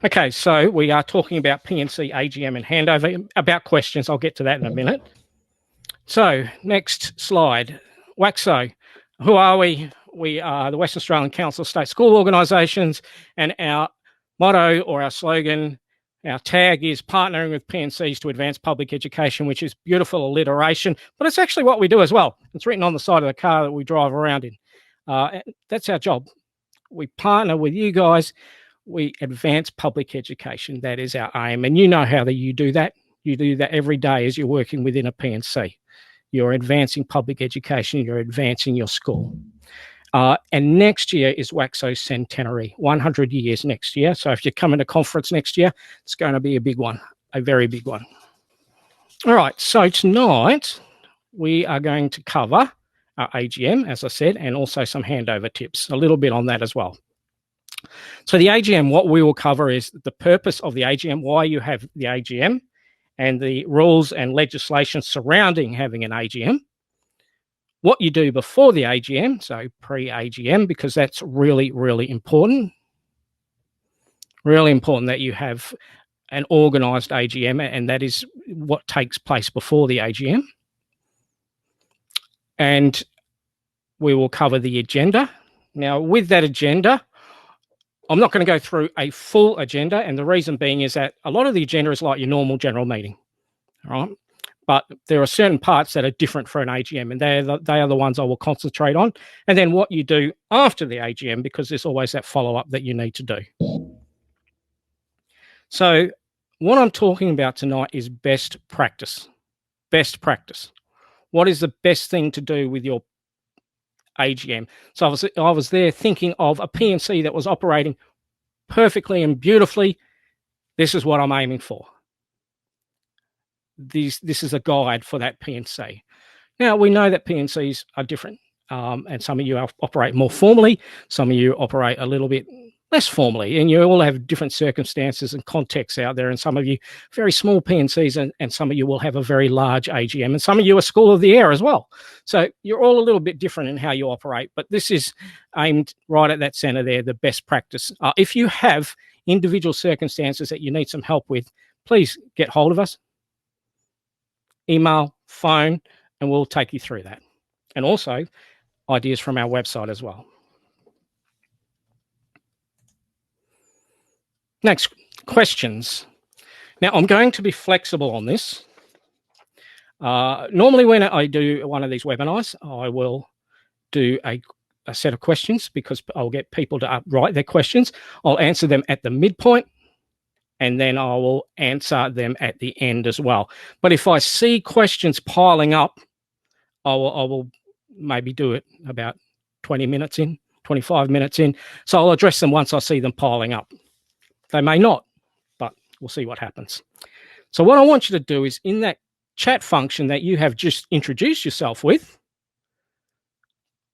Okay, so we are talking about P&C AGM and handover, about questions. I'll get to that in a minute. So next slide, WACSSO. Who are we? We are the Western Australian Council of State School Organisations, and our motto or our slogan, our tag is partnering with P&Cs to advance public education, which is beautiful alliteration, but it's actually what we do as well. It's written on the side of the car that we drive around in. That's our job. We partner with you guys. We advance public education. That is our aim. And you know how you do that. You do that every day as you're working within a P&C. You're advancing public education. You're advancing your school. And next year is WACSSO's centenary, 100 years next year. So if you come in a conference next year, it's going to be a big one, a very big one. All right, so tonight we are going to cover our AGM, as I said, and also some handover tips, a little bit on that as well. So the AGM, what we will cover is the purpose of the AGM, why you have the AGM, and the rules and legislation surrounding having an AGM. What you do before the AGM, so pre-AGM, because that's really, really important. Really important that you have an organised AGM, and that is what takes place before the AGM. And we will cover the agenda. Now, with that agenda, I'm not going to go through a full agenda, and the reason being is that a lot of the agenda is like your normal general meeting, all right? But there are certain parts that are different for an AGM, and they are the ones I will concentrate on. And then what you do after the AGM, because there's always that follow-up that you need to do. So what I'm talking about tonight is best practice. Best practice. What is the best thing to do with your AGM? So I was there thinking of a P&C that was operating perfectly and beautifully. This is what I'm aiming for. This is a guide for that P&C. Now, we know that P&Cs are different, and some of you operate more formally, some of you operate a little bit less formally, and you all have different circumstances and contexts out there, and some of you very small P&Cs, and some of you will have a very large AGM, and some of you are School of the Air as well. So you're all a little bit different in how you operate, but this is aimed right at that centre there, the best practice. If you have individual circumstances that you need some help with, please get hold of us. Email, phone, and we'll take you through that. And also ideas from our website as well. Next, questions. Now, I'm going to be flexible on this. Normally when I do one of these webinars, I will do a set of questions because I'll get people to write their questions. I'll answer them at the midpoint, and then I will answer them at the end as well. But if I see questions piling up, I will maybe do it about 20 minutes in, 25 minutes in. So I'll address them once I see them piling up. They may not, but we'll see what happens. So what I want you to do is in that chat function that you have just introduced yourself with,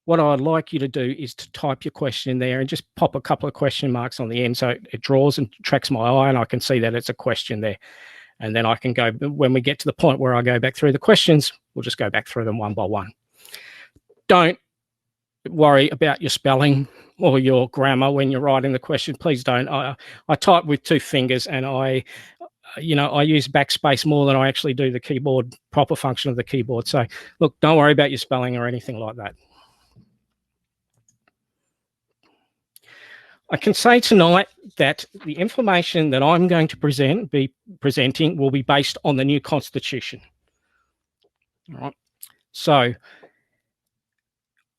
what I'd like you to do is to type your question in there and just pop a couple of question marks on the end so it draws and tracks my eye and I can see that it's a question there. And then I can go, when we get to the point where I go back through the questions, we'll just go back through them one by one. Don't worry about your spelling or your grammar when you're writing the question. Please don't. I type with 2 fingers and I use backspace more than I actually do the keyboard, proper function of the keyboard. So look, don't worry about your spelling or anything like that. I can say tonight that the information that I'm going to be presenting will be based on the new Constitution. All right. So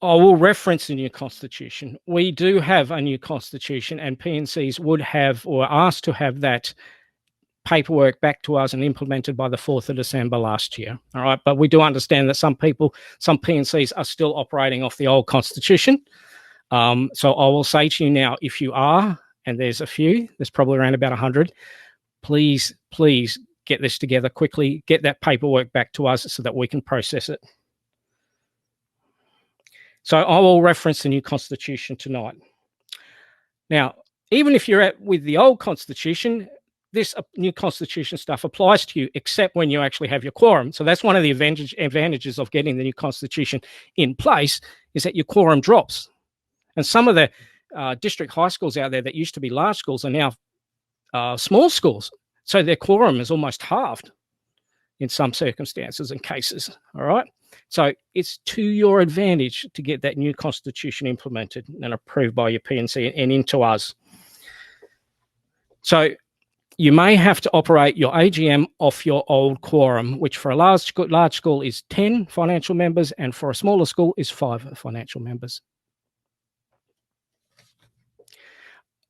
I will reference the new Constitution. We do have a new Constitution, and P&Cs would have or asked to have that paperwork back to us and implemented by the 4th of December last year. All right. But we do understand that some P&Cs are still operating off the old Constitution. So I will say to you now, if you are, and there's a few, there's probably around about 100, please get this together quickly, get that paperwork back to us so that we can process it. So I will reference the new Constitution tonight. Now, even if you're with the old Constitution, this new Constitution stuff applies to you, except when you actually have your quorum. So that's one of the advantages of getting the new Constitution in place, is that your quorum drops. And some of the district high schools out there that used to be large schools are now small schools. So their quorum is almost halved in some circumstances and cases, all right? So it's to your advantage to get that new constitution implemented and approved by your P&C and into us. So you may have to operate your AGM off your old quorum, which for a large school is 10 financial members, and for a smaller school is 5 financial members.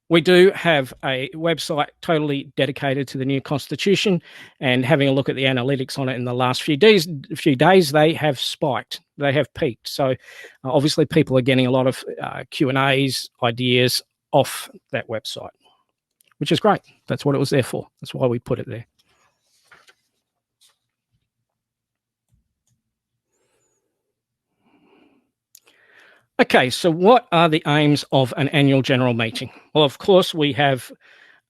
We do have a website totally dedicated to the new constitution, and having a look at the analytics on it in the last few days, they have spiked, they have peaked. So obviously people are getting a lot of Q&As, ideas off that website, which is great. That's what it was there for. That's why we put it there. Okay, so what are the aims of an annual general meeting? Well, of course, we have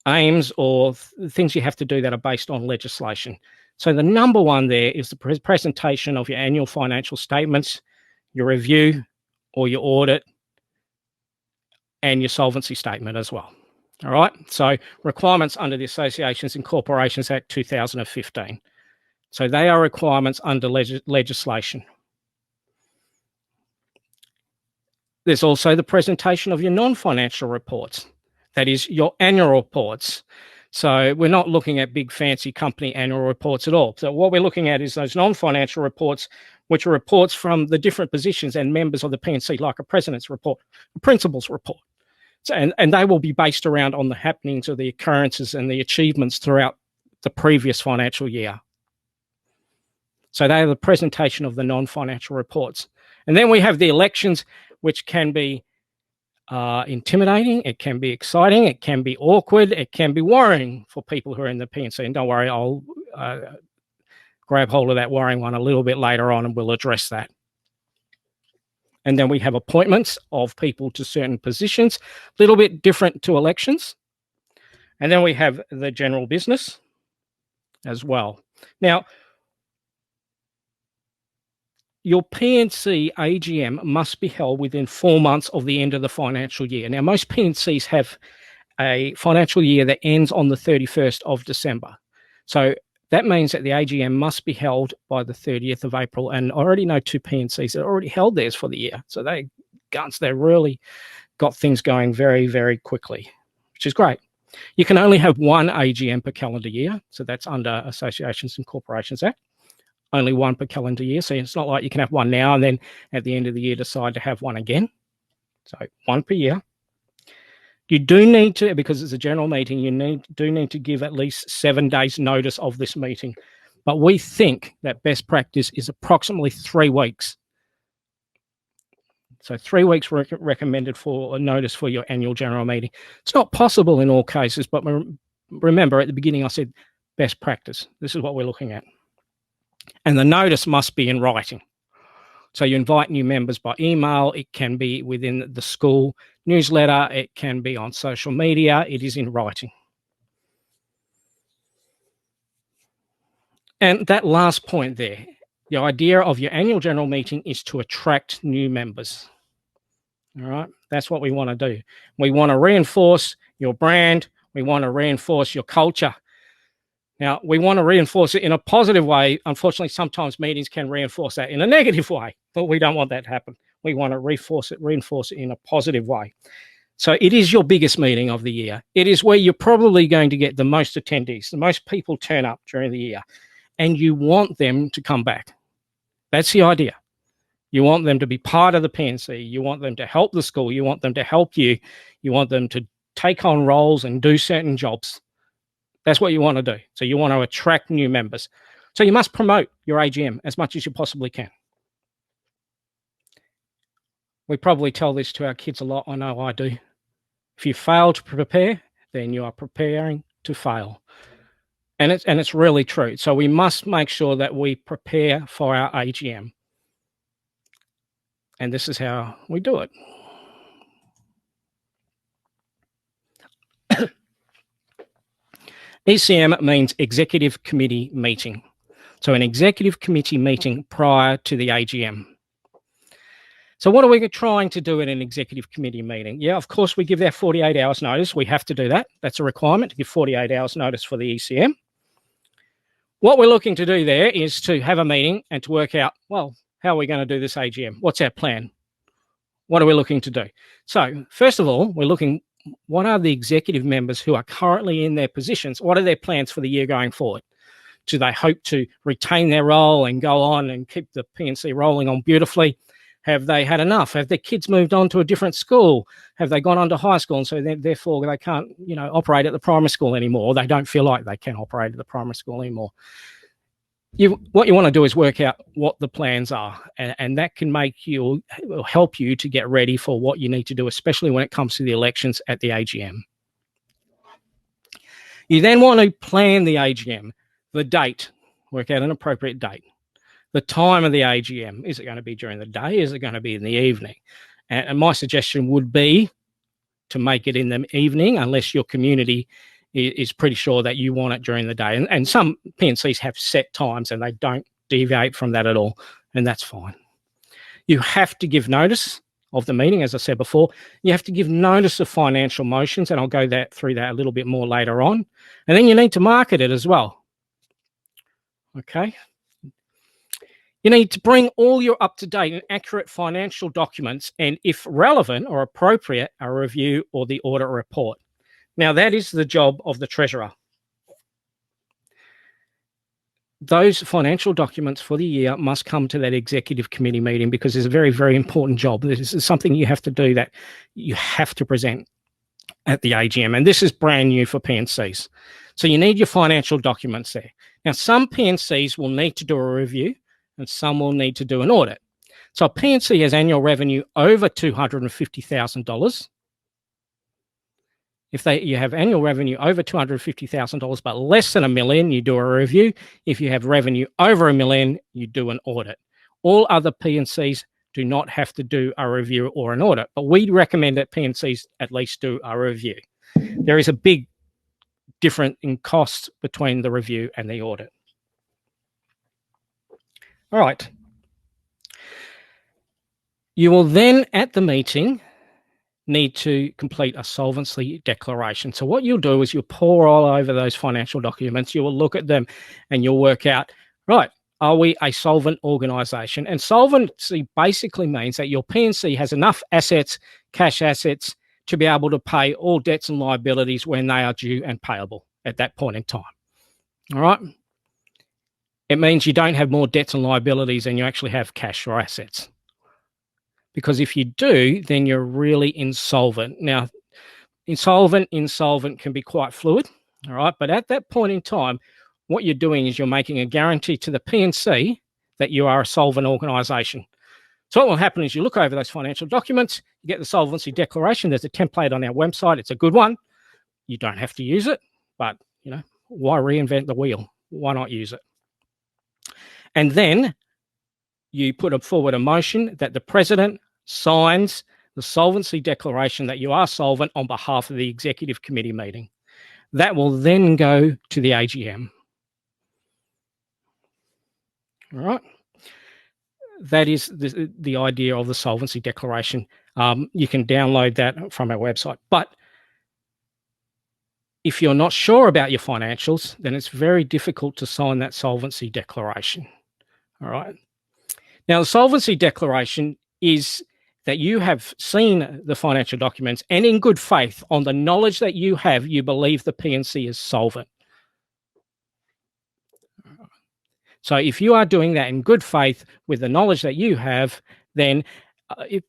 aims or things you have to do that are based on legislation. So the number one there is the presentation of your annual financial statements, your review or your audit, and your solvency statement as well. All right, so requirements under the Associations and Corporations Act 2015. So they are requirements under legislation. There's also the presentation of your non-financial reports. That is your annual reports. So we're not looking at big fancy company annual reports at all. So what we're looking at is those non-financial reports, which are reports from the different positions and members of the P&C, like a president's report, a principal's report. So, and they will be based around on the happenings or the occurrences and the achievements throughout the previous financial year. So they are the presentation of the non-financial reports. And then we have the elections, which can be intimidating, it can be exciting, it can be awkward, it can be worrying for people who are in the P&C. And don't worry, I'll grab hold of that worrying one a little bit later on and we'll address that. And then we have appointments of people to certain positions, a little bit different to elections. And then we have the general business as well. Now, your P&C AGM must be held within 4 months of the end of the financial year. Now, most P&Cs have a financial year that ends on the 31st of December. So that means that the AGM must be held by the 30th of April. And I already know 2 P&Cs that already held theirs for the year. So they really got things going very, very quickly, which is great. You can only have 1 AGM per calendar year. So that's under Associations and Corporations Act. Only 1 per calendar year. So it's not like you can have 1 now and then at the end of the year decide to have 1 again. So 1 per year. You do need to, because it's a general meeting, you do need to give at least 7 days notice of this meeting. But we think that best practice is approximately 3 weeks. So 3 weeks recommended for a notice for your annual general meeting. It's not possible in all cases, but remember at the beginning I said best practice. This is what we're looking at. And the notice must be in writing. So you invite new members by email. It can be within the school newsletter. It can be on social media. It is in writing. And that last point there, the idea of your annual general meeting is to attract new members. All right, that's what we want to do. We want to reinforce your brand. We want to reinforce your culture. Now, we want to reinforce it in a positive way. Unfortunately, sometimes meetings can reinforce that in a negative way, but we don't want that to happen. We want to reinforce it in a positive way. So it is your biggest meeting of the year. It is where you're probably going to get the most attendees, the most people turn up during the year, and you want them to come back. That's the idea. You want them to be part of the P&C. You want them to help the school. You want them to help you. You want them to take on roles and do certain jobs. That's what you want to do. So you want to attract new members. So you must promote your AGM as much as you possibly can. We probably tell this to our kids a lot. I know I do. If you fail to prepare, then you are preparing to fail. And it's really true. So we must make sure that we prepare for our AGM. And this is how we do it. ECM means Executive Committee Meeting. So an Executive Committee meeting prior to the AGM. So what are we trying to do in an executive committee meeting? Yeah, of course, we give that 48 hours notice. We have to do that. That's a requirement to give 48 hours notice for the ECM. What we're looking to do there is to have a meeting and to work out, well, how are we going to do this AGM? What's our plan? What are we looking to do? So first of all, we're looking, what are the executive members who are currently in their positions? What are their plans for the year going forward? Do they hope to retain their role and go on and keep the P&C rolling on beautifully? Have they had enough? Have their kids moved on to a different school? Have they gone on to high school and so therefore they can't, operate at the primary school anymore? Or they don't feel like they can operate at the primary school anymore? What you want to do is work out what the plans are, and that can help you to get ready for what you need to do, especially when it comes to the elections at the AGM. You then want to plan the AGM, the date, work out an appropriate date. The time of the AGM, is it going to be during the day? Is it going to be in the evening? And my suggestion would be to make it in the evening, unless your community is pretty sure that you want it during the day. And some P&Cs have set times and they don't deviate from that at all, and that's fine. You have to give notice of the meeting, as I said before. You have to give notice of financial motions, and I'll go through that a little bit more later on. And then you need to market it as well. Okay. You need to bring all your up-to-date and accurate financial documents and, if relevant or appropriate, a review or the audit report. Now, that is the job of the treasurer. Those financial documents for the year must come to that executive committee meeting, because it's a very, very important job. This is something you have to do, that you have to present at the AGM, and this is brand new for P&Cs. So you need your financial documents there. Now, some P&Cs will need to do a review and some will need to do an audit. So a P&C has annual revenue over $250,000. If you have annual revenue over $250,000 but less than $1 million, you do a review. If you have revenue over $1 million, you do an audit. All other P&Cs do not have to do a review or an audit, but we recommend that P&Cs at least do a review. There is a big difference in cost between the review and the audit. All right. You will then, at the meeting, need to complete a solvency declaration. So what you'll do is you'll pore all over those financial documents. You will look at them and you'll work out, right, are we a solvent organisation? And solvency basically means that your P&C has enough assets, cash assets, to be able to pay all debts and liabilities when they are due and payable at that point in time. All right. It means you don't have more debts and liabilities than you actually have cash or assets. Because if you do, then you're really insolvent. Now, insolvent can be quite fluid, all right? But at that point in time, what you're doing is you're making a guarantee to the P&C that you are a solvent organisation. So what will happen is you look over those financial documents, you get the solvency declaration. There's a template on our website. It's a good one. You don't have to use it, but, why reinvent the wheel? Why not use it? And then you put forward a motion that the president signs the solvency declaration that you are solvent on behalf of the executive committee meeting. That will then go to the AGM. All right. That is the idea of the solvency declaration. You can download that from our website. But if you're not sure about your financials, then it's very difficult to sign that solvency declaration. All right. Now, the solvency declaration is that you have seen the financial documents and in good faith, on the knowledge that you have, you believe the P&C is solvent. So if you are doing that in good faith with the knowledge that you have, then if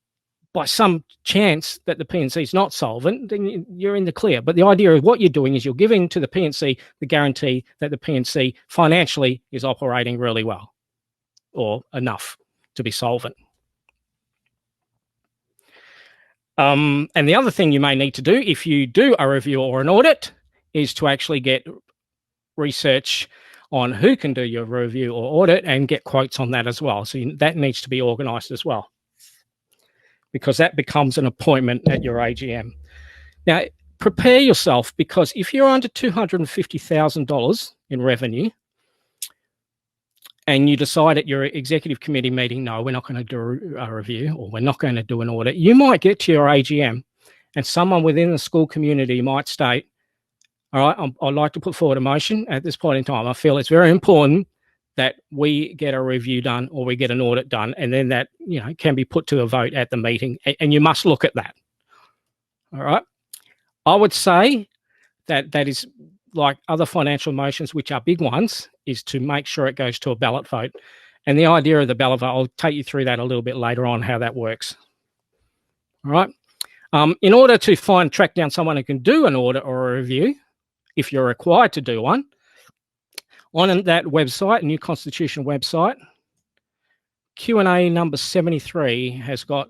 by some chance that the P&C is not solvent, then you're in the clear. But the idea of what you're doing is you're giving to the P&C the guarantee that the P&C financially is operating really well, or enough to be solvent. And the other thing you may need to do if you do a review or an audit is to actually get research on who can do your review or audit and get quotes on that as well. So that needs to be organised as well, because that becomes an appointment at your AGM. Now, prepare yourself, because if you're under $250,000 in revenue, and you decide at your executive committee meeting, no, we're not going to do a review, or we're not going to do an audit, you might get to your AGM and someone within the school community might state, all right, I'd like to put forward a motion at this point in time. I feel it's very important that we get a review done or we get an audit done, and then that, you know, can be put to a vote at the meeting, and you must look at that. All right. I would say that that is like other financial motions, which are big ones, is to make sure it goes to a ballot vote. And the idea of the ballot vote, I'll take you through that a little bit later on, how that works. All right. In order to track down someone who can do an audit or a review, if you're required to do one, on that website, New Constitution website, Q&A number 73 has got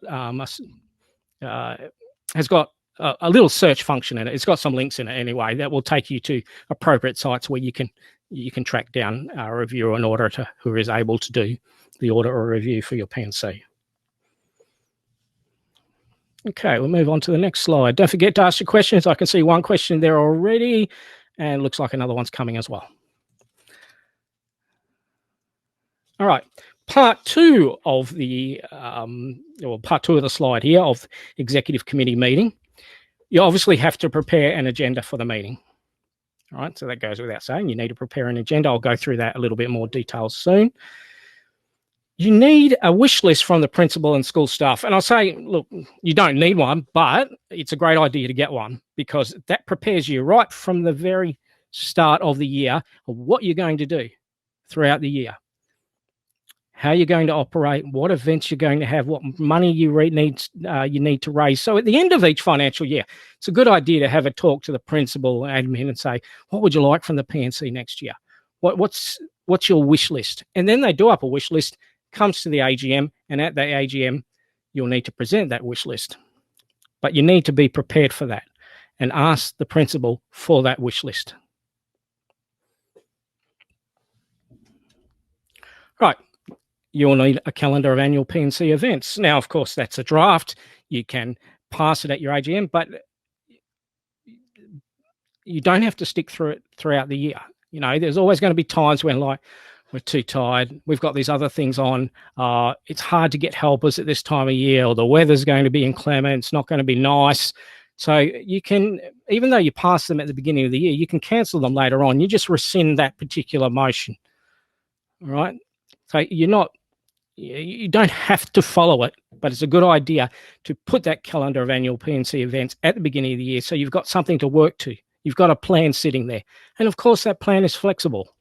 a little search function in it. It's got some links in it anyway that will take you to appropriate sites where you can track down a reviewer or an auditor who is able to do the audit or review for your P&C. Okay, we'll move on to the next slide. Don't forget to ask your questions. I can see one question there already, and looks like another one's coming as well. All right, part two of the slide here of executive committee meeting. You obviously have to prepare an agenda for the meeting. All right, so that goes without saying. You need to prepare an agenda. I'll go through that a little bit more detail soon. You need a wish list from the principal and school staff. And I'll say, look, you don't need one, but it's a great idea to get one, because that prepares you right from the very start of the year of what you're going to do throughout the year, how you're going to operate, what events you're going to have, what money you need to raise. So at the end of each financial year, it's a good idea to have a talk to the principal and admin and say, what would you like from the P&C next year? What's your wish list? And then they do up a wish list, comes to the AGM, and at the AGM, you'll need to present that wish list. But you need to be prepared for that and ask the principal for that wish list. Right. You'll need a calendar of annual P&C events. Now, of course, that's a draft. You can pass it at your AGM, but you don't have to stick through it throughout the year. You know, there's always going to be times when, like, we're too tired, we've got these other things on, it's hard to get helpers at this time of year, or the weather's going to be inclement, it's not going to be nice. So you can, even though you pass them at the beginning of the year, you can cancel them later on. You just rescind that particular motion. All right. So you don't have to follow it, but it's a good idea to put that calendar of annual P&C events at the beginning of the year, so you've got something to work to. You've got a plan sitting there. And of course, that plan is flexible.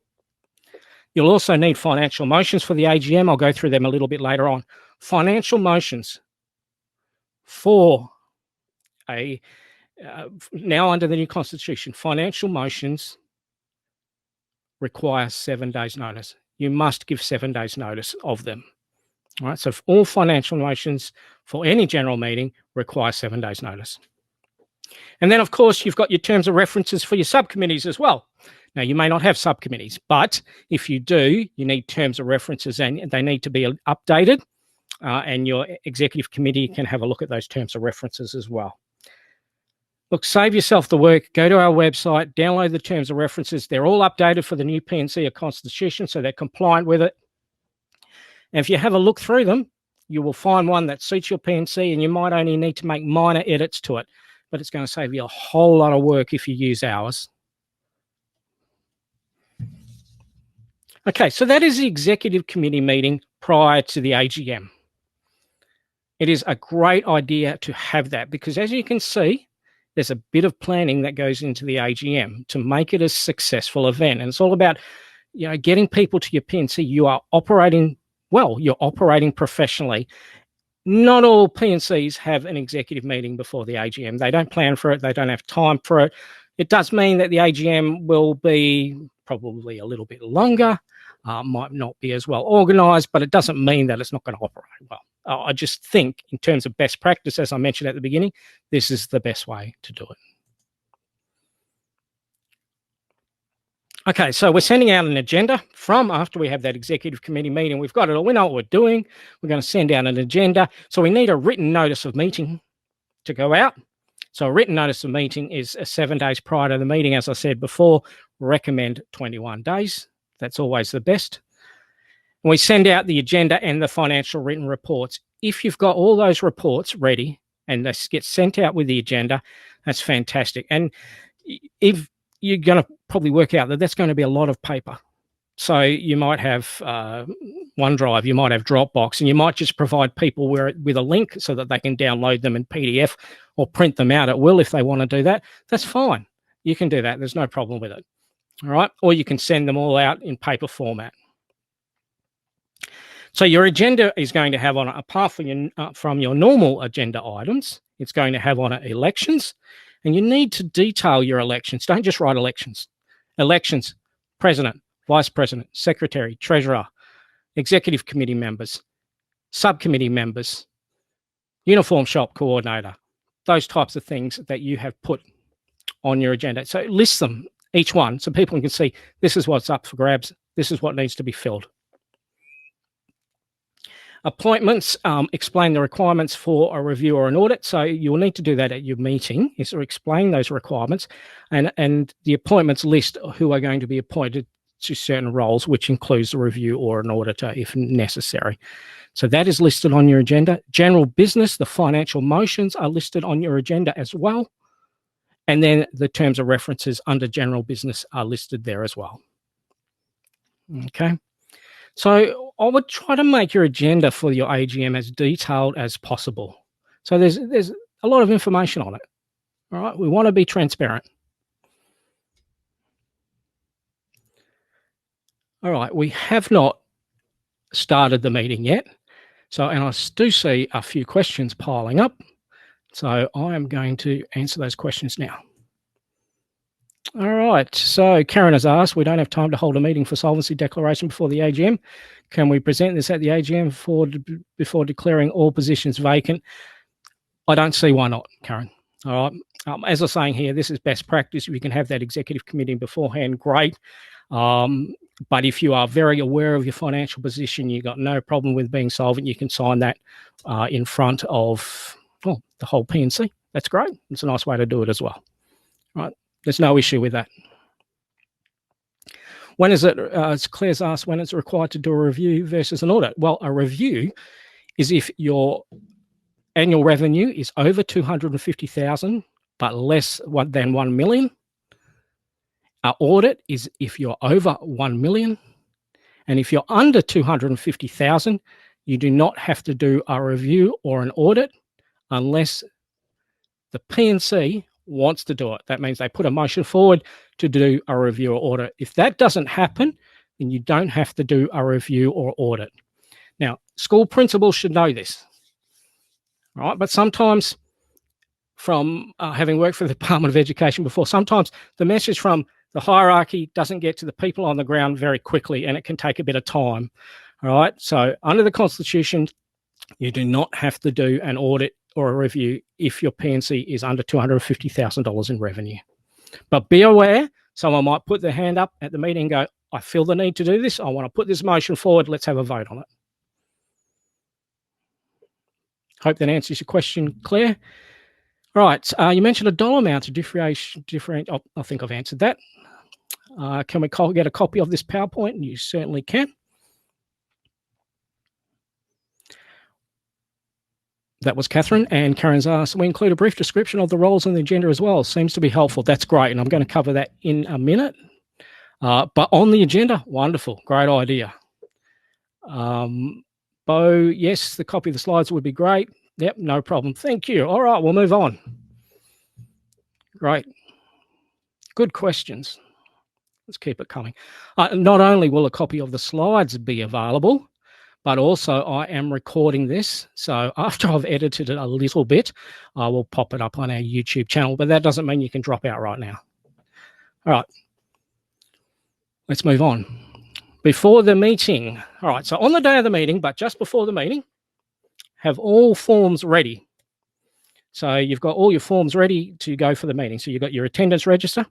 You'll also need financial motions for the AGM. I'll go through them a little bit later on. Financial motions for now under the new Constitution, financial motions require 7 days notice. You must give 7 days notice of them. All right, so all financial motions for any general meeting require 7 days notice. And then, of course, you've got your terms of references for your subcommittees as well. Now, you may not have subcommittees, but if you do, you need terms of references, and they need to be updated, and your executive committee can have a look at those terms of references as well. Look, save yourself the work. Go to our website, download the terms of references. They're all updated for the new P&C Constitution, so they're compliant with it. And if you have a look through them, you will find one that suits your P&C, and you might only need to make minor edits to it, but it's going to save you a whole lot of work if you use ours. Okay, so that is the executive committee meeting prior to the AGM. It is a great idea to have that, because as you can see, there's a bit of planning that goes into the AGM to make it a successful event. And it's all about, you know, getting people to your P&C. You are operating well, you're operating professionally. Not all P&Cs have an executive meeting before the AGM. They don't plan for it. They don't have time for it. It does mean that the AGM will be probably a little bit longer, might not be as well organised, but it doesn't mean that it's not going to operate well. I just think in terms of best practice, as I mentioned at the beginning, this is the best way to do it. Okay, so we're sending out an agenda from after we have that executive committee meeting. We've got it all. We know what we're doing. We're going to send out an agenda. So we need a written notice of meeting to go out. So a written notice of meeting is 7 days prior to the meeting. As I said before, recommend 21 days. That's always the best. We send out the agenda and the financial written reports. If you've got all those reports ready and this gets sent out with the agenda, that's fantastic. And if you're going to probably work out that that's going to be a lot of paper. So you might have OneDrive, you might have Dropbox, and you might just provide people with a link so that they can download them in PDF or print them out at will if they want to do that. That's fine. You can do that. There's no problem with it. All right. Or you can send them all out in paper format. So your agenda is going to have on it, apart from your normal agenda items, it's going to have on it elections, and you need to detail your elections. Don't just write elections. Elections, president, vice president, secretary, treasurer, executive committee members, subcommittee members, uniform shop coordinator, those types of things that you have put on your agenda. So list them, each one, so people can see this is what's up for grabs, this is what needs to be filled. Appointments, explain the requirements for a review or an audit. So you'll need to do that at your meeting, is to explain those requirements, and the appointments list who are going to be appointed to certain roles, which includes a review or an auditor if necessary. So that is listed on your agenda. General business, the financial motions are listed on your agenda as well. And then the terms of references under general business are listed there as well. Okay. So I would try to make your agenda for your AGM as detailed as possible. So there's a lot of information on it. All right. We want to be transparent. All right. We have not started the meeting yet. So, and I do see a few questions piling up. So I am going to answer those questions now. All right. So Karen has asked, we don't have time to hold a meeting for solvency declaration before the AGM. Can we present this at the AGM before declaring all positions vacant? I don't see why not, Karen. All right. As I'm saying here, this is best practice. If you can have that executive committee beforehand, great. But if you are very aware of your financial position, you've got no problem with being solvent, you can sign that in front of the whole P&C. That's great. It's a nice way to do it as well. Right. There's no issue with that. When is it, as Claire's asked, when it's required to do a review versus an audit? Well, a review is if your annual revenue is over 250,000, but less than 1 million. Our audit is if you're over 1 million. And if you're under 250,000, you do not have to do a review or an audit unless the P&C wants to do it. That means they put a motion forward to do a review or audit. If that doesn't happen, then you don't have to do a review or audit. Now, school principals should know this, right? But sometimes, from having worked for the Department of Education before, sometimes the message from the hierarchy doesn't get to the people on the ground very quickly, and it can take a bit of time. All right. So under the Constitution, you do not have to do an audit or a review if your P&C is under $250,000 in revenue. But be aware, someone might put their hand up at the meeting and go, I feel the need to do this. I want to put this motion forward. Let's have a vote on it. Hope that answers your question, Claire. All right. You mentioned a dollar amount to differentiate. Oh, I think I've answered that. Can we get a copy of this PowerPoint? You certainly can. That was Catherine, and Karen's asked, we include a brief description of the roles on the agenda as well. Seems to be helpful. That's great, and I'm going to cover that in a minute. But on the agenda, wonderful, great idea. Bo, yes, the copy of the slides would be great. Yep, no problem. Thank you. All right, we'll move on. Great. Good questions. Let's keep it coming. Not only will a copy of the slides be available, but also I am recording this. So after I've edited it a little bit, I will pop it up on our YouTube channel, but that doesn't mean you can drop out right now. All right, let's move on. Before the meeting. All right, so on the day of the meeting, but just before the meeting, have all forms ready. So you've got all your forms ready to go for the meeting. So you've got your attendance register,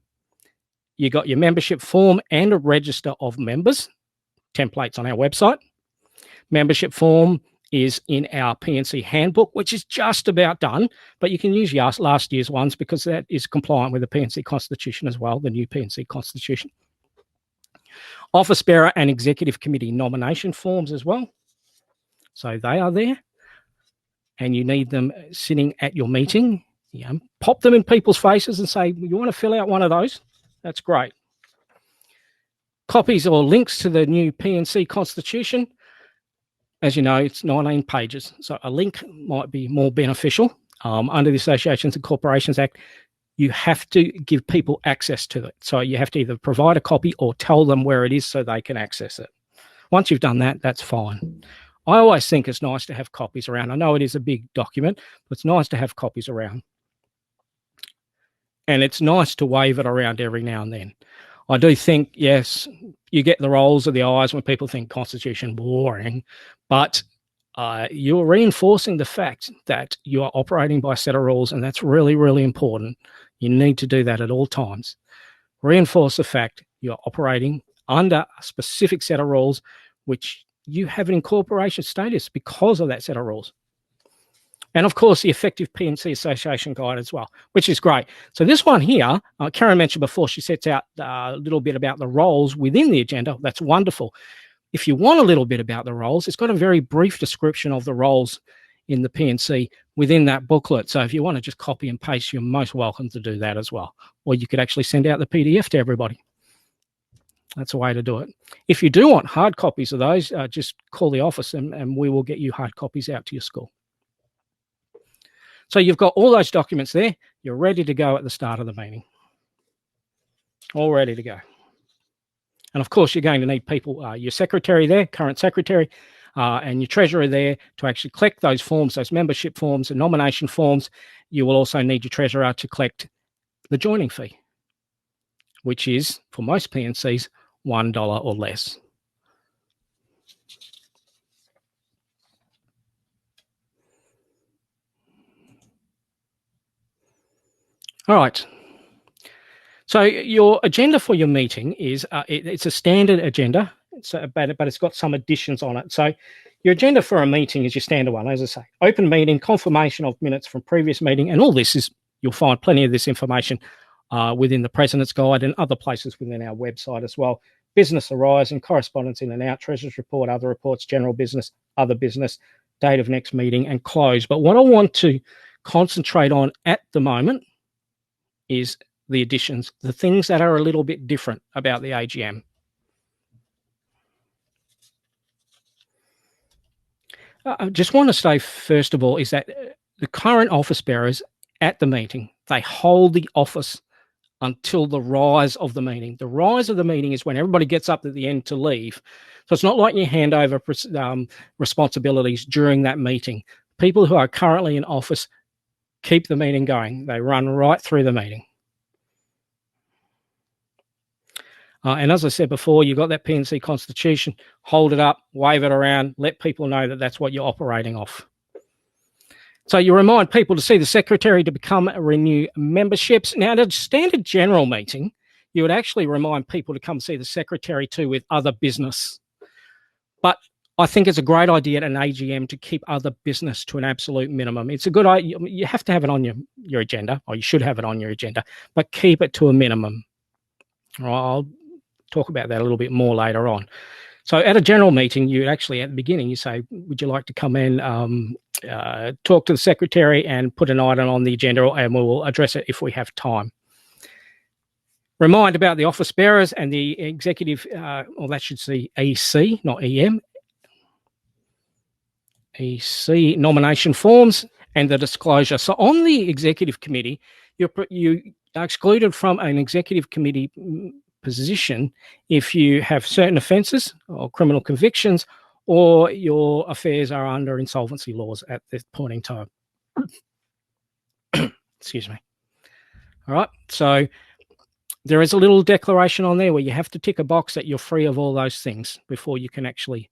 you've got your membership form and a register of members, templates on our website. Membership form is in our P&C handbook, which is just about done, but you can use last year's ones because that is compliant with the P&C Constitution as well, the new P&C Constitution. Office bearer and executive committee nomination forms as well. So they are there, and you need them sitting at your meeting. Pop them in people's faces and say, you want to fill out one of those? That's great. Copies or links to the new P&C Constitution. As you know, it's 19 pages, so a link might be more beneficial. Under the Associations and Corporations Act, you have to give people access to it. So you have to either provide a copy or tell them where it is so they can access it. Once you've done that, that's fine. I always think it's nice to have copies around. I know it is a big document, but it's nice to have copies around. And it's nice to wave it around every now and then. I do think, yes, you get the rolls of the eyes when people think Constitution boring, but you're reinforcing the fact that you are operating by a set of rules, and that's really, really important. You need to do that at all times. Reinforce the fact you're operating under a specific set of rules, which you have an incorporation status because of that set of rules. And of course, the effective P&C Association guide as well, which is great. So this one here, Karen mentioned before, she sets out a little bit about the roles within the agenda. That's wonderful. If you want a little bit about the roles, it's got a very brief description of the roles in the P&C within that booklet. So if you want to just copy and paste, you're most welcome to do that as well. Or you could actually send out the PDF to everybody. That's a way to do it. If you do want hard copies of those, just call the office and we will get you hard copies out to your school. So you've got all those documents there. You're ready to go at the start of the meeting. All ready to go. And of course, you're going to need people, your secretary there, current secretary, and your treasurer there to actually collect those forms, those membership forms and nomination forms. You will also need your treasurer to collect the joining fee, which is, for most P&Cs, $1 or less. All right. So your agenda for your meeting is, it's a standard agenda, but it's got some additions on it. So your agenda for a meeting is your standard one, as I say. Open meeting, confirmation of minutes from previous meeting, and all this is, you'll find plenty of this information within the President's Guide and other places within our website as well. Business arising, correspondence in and out, Treasurer's report, other reports, general business, other business, date of next meeting, and close. But what I want to concentrate on at the moment is the additions, the things that are a little bit different about the AGM. I just want to say, first of all, is that the current office bearers at the meeting, they hold the office until the rise of the meeting. The rise of the meeting is when everybody gets up at the end to leave. So it's not like you hand over responsibilities during that meeting. People who are currently in office keep the meeting going. They run right through the meeting. And as I said before, you've got that P&C Constitution, hold it up, wave it around, let people know that that's what you're operating off. So you remind people to see the secretary to become renew memberships. Now, at a standard general meeting, you would actually remind people to come see the secretary too with other business. But I think it's a great idea at an AGM to keep other business to an absolute minimum. It's a good idea. You have to have it on your agenda, or you should have it on your agenda, but keep it to a minimum. I'll talk about that a little bit more later on. So at a general meeting, you actually, at the beginning, you say, would you like to come in, talk to the secretary and put an item on the agenda, and we will address it if we have time. Remind about the office bearers and the executive, or that should say EC, not EM. EC nomination forms and the disclosure. So on the executive committee, you are excluded from an executive committee position if you have certain offences or criminal convictions, or your affairs are under insolvency laws at this point in time. Excuse me. All right. So there is a little declaration on there where you have to tick a box that you're free of all those things before you can actually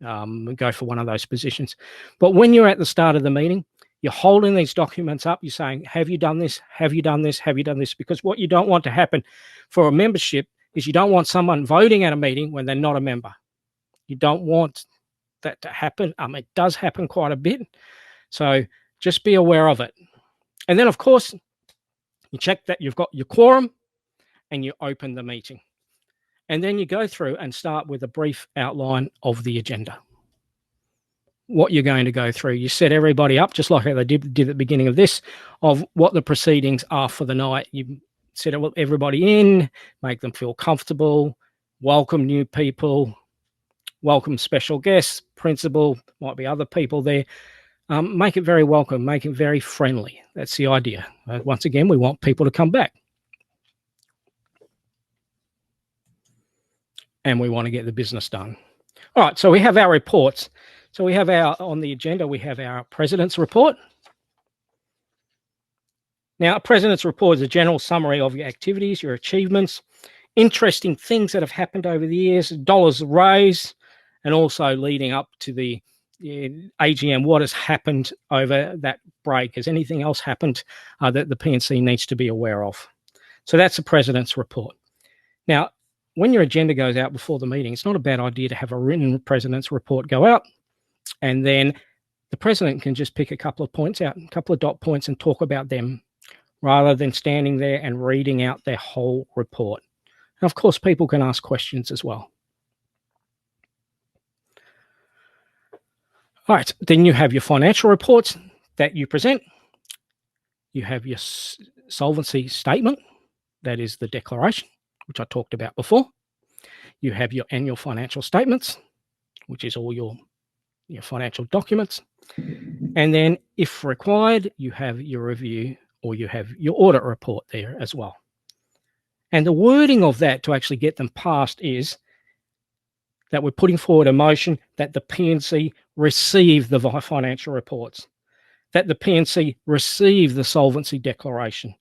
go for one of those positions. But when you're at the start of the meeting, you're holding these documents up. You're saying, have you done this? Have you done this? Have you done this? Because what you don't want to happen for a membership is you don't want someone voting at a meeting when they're not a member. You don't want that to happen. It does happen quite a bit. So just be aware of it. And then, of course, you check that you've got your quorum and you open the meeting. And then you go through and start with a brief outline of the agenda. What you're going to go through. You set everybody up, just like how they did at the beginning of this, of what the proceedings are for the night. You set everybody in, make them feel comfortable, welcome new people, welcome special guests, principal, might be other people there. Make it very welcome, make it very friendly. That's the idea. Once again, we want people to come back. And we want to get the business done. All right, so we have our reports. So we have on the agenda, we have our President's Report. Now, a President's Report is a general summary of your activities, your achievements, interesting things that have happened over the years, dollars raised, and also leading up to the AGM, what has happened over that break. Has anything else happened that the P&C needs to be aware of? So that's a President's Report. Now, when your agenda goes out before the meeting, it's not a bad idea to have a written President's Report go out, and then the President can just pick a couple of points out, a couple of dot points, and talk about them rather than standing there and reading out their whole report. And of course, people can ask questions as well. All right, then you have your financial reports that you present. You have your solvency statement, that is the declaration, which I talked about before. You have your annual financial statements, which is all your financial documents. And then if required, you have your review or you have your audit report there as well. And the wording of that to actually get them passed is that we're putting forward a motion that the P&C receive the financial reports, that the P&C receive the solvency declaration.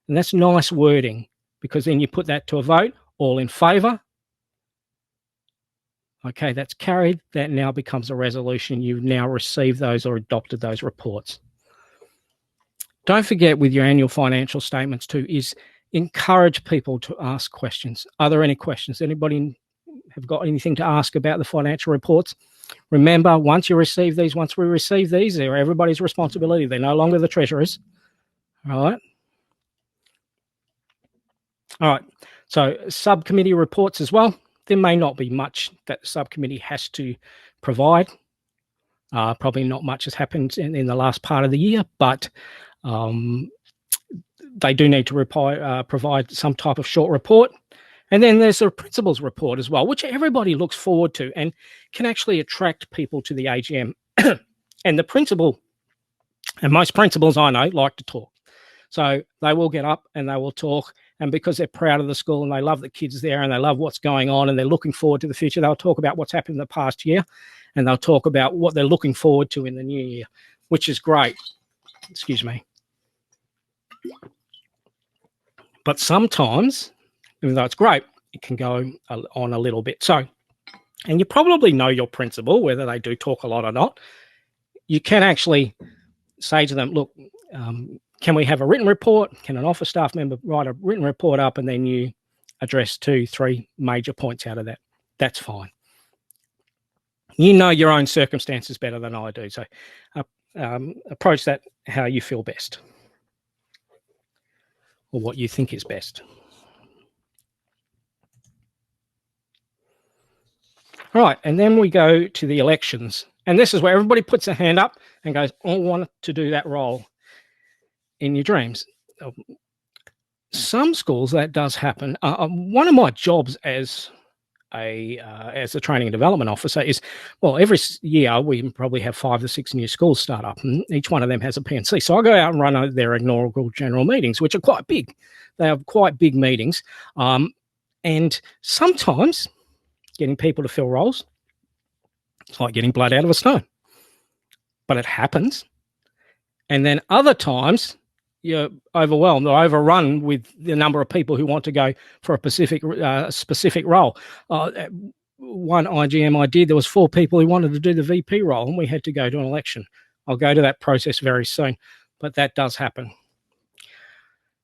And that's nice wording, because then you put that to a vote, all in favour. Okay, that's carried. That now becomes a resolution. You've now received those or adopted those reports. Don't forget with your annual financial statements too, is encourage people to ask questions. Are there any questions? Anybody have got anything to ask about the financial reports? Remember, once we receive these, they're everybody's responsibility. They're no longer the treasurer's. All right. All right. So subcommittee reports as well. There may not be much that the subcommittee has to provide. Probably not much has happened in the last part of the year, but they do need to provide some type of short report. And then there's a principal's report as well, which everybody looks forward to and can actually attract people to the AGM. And the principal, and most principals I know, like to talk. So they will get up and they will talk. And because they're proud of the school and they love the kids there and they love what's going on and they're looking forward to the future, they'll talk about what's happened in the past year, and they'll talk about what they're looking forward to in the new year, which is great. Excuse me. But sometimes, even though it's great, it can go on a little bit. So, and you probably know your principal, whether they do talk a lot or not. You can actually say to them, look, can we have a written report? Can an office staff member write a written report up, and then you address 2-3 major points out of that? That's fine. You know your own circumstances better than I do. So approach that how you feel best, or what you think is best. All right, and then we go to the elections. And this is where everybody puts their hand up and goes, I want to do that role in your dreams. Some schools that does happen. One of my jobs as a training and development officer is, well, every year we probably have 5 to 6 new schools start up, and each one of them has a P&C. So I go out and run their inaugural general meetings, which are quite big. They have quite big meetings. And sometimes getting people to fill roles, it's like getting blood out of a stone. But it happens. And then other times, you're overwhelmed or overrun with the number of people who want to go for a specific role. One IGM I did, there was 4 people who wanted to do the VP role, and we had to go to an election. I'll go to that process very soon, but that does happen.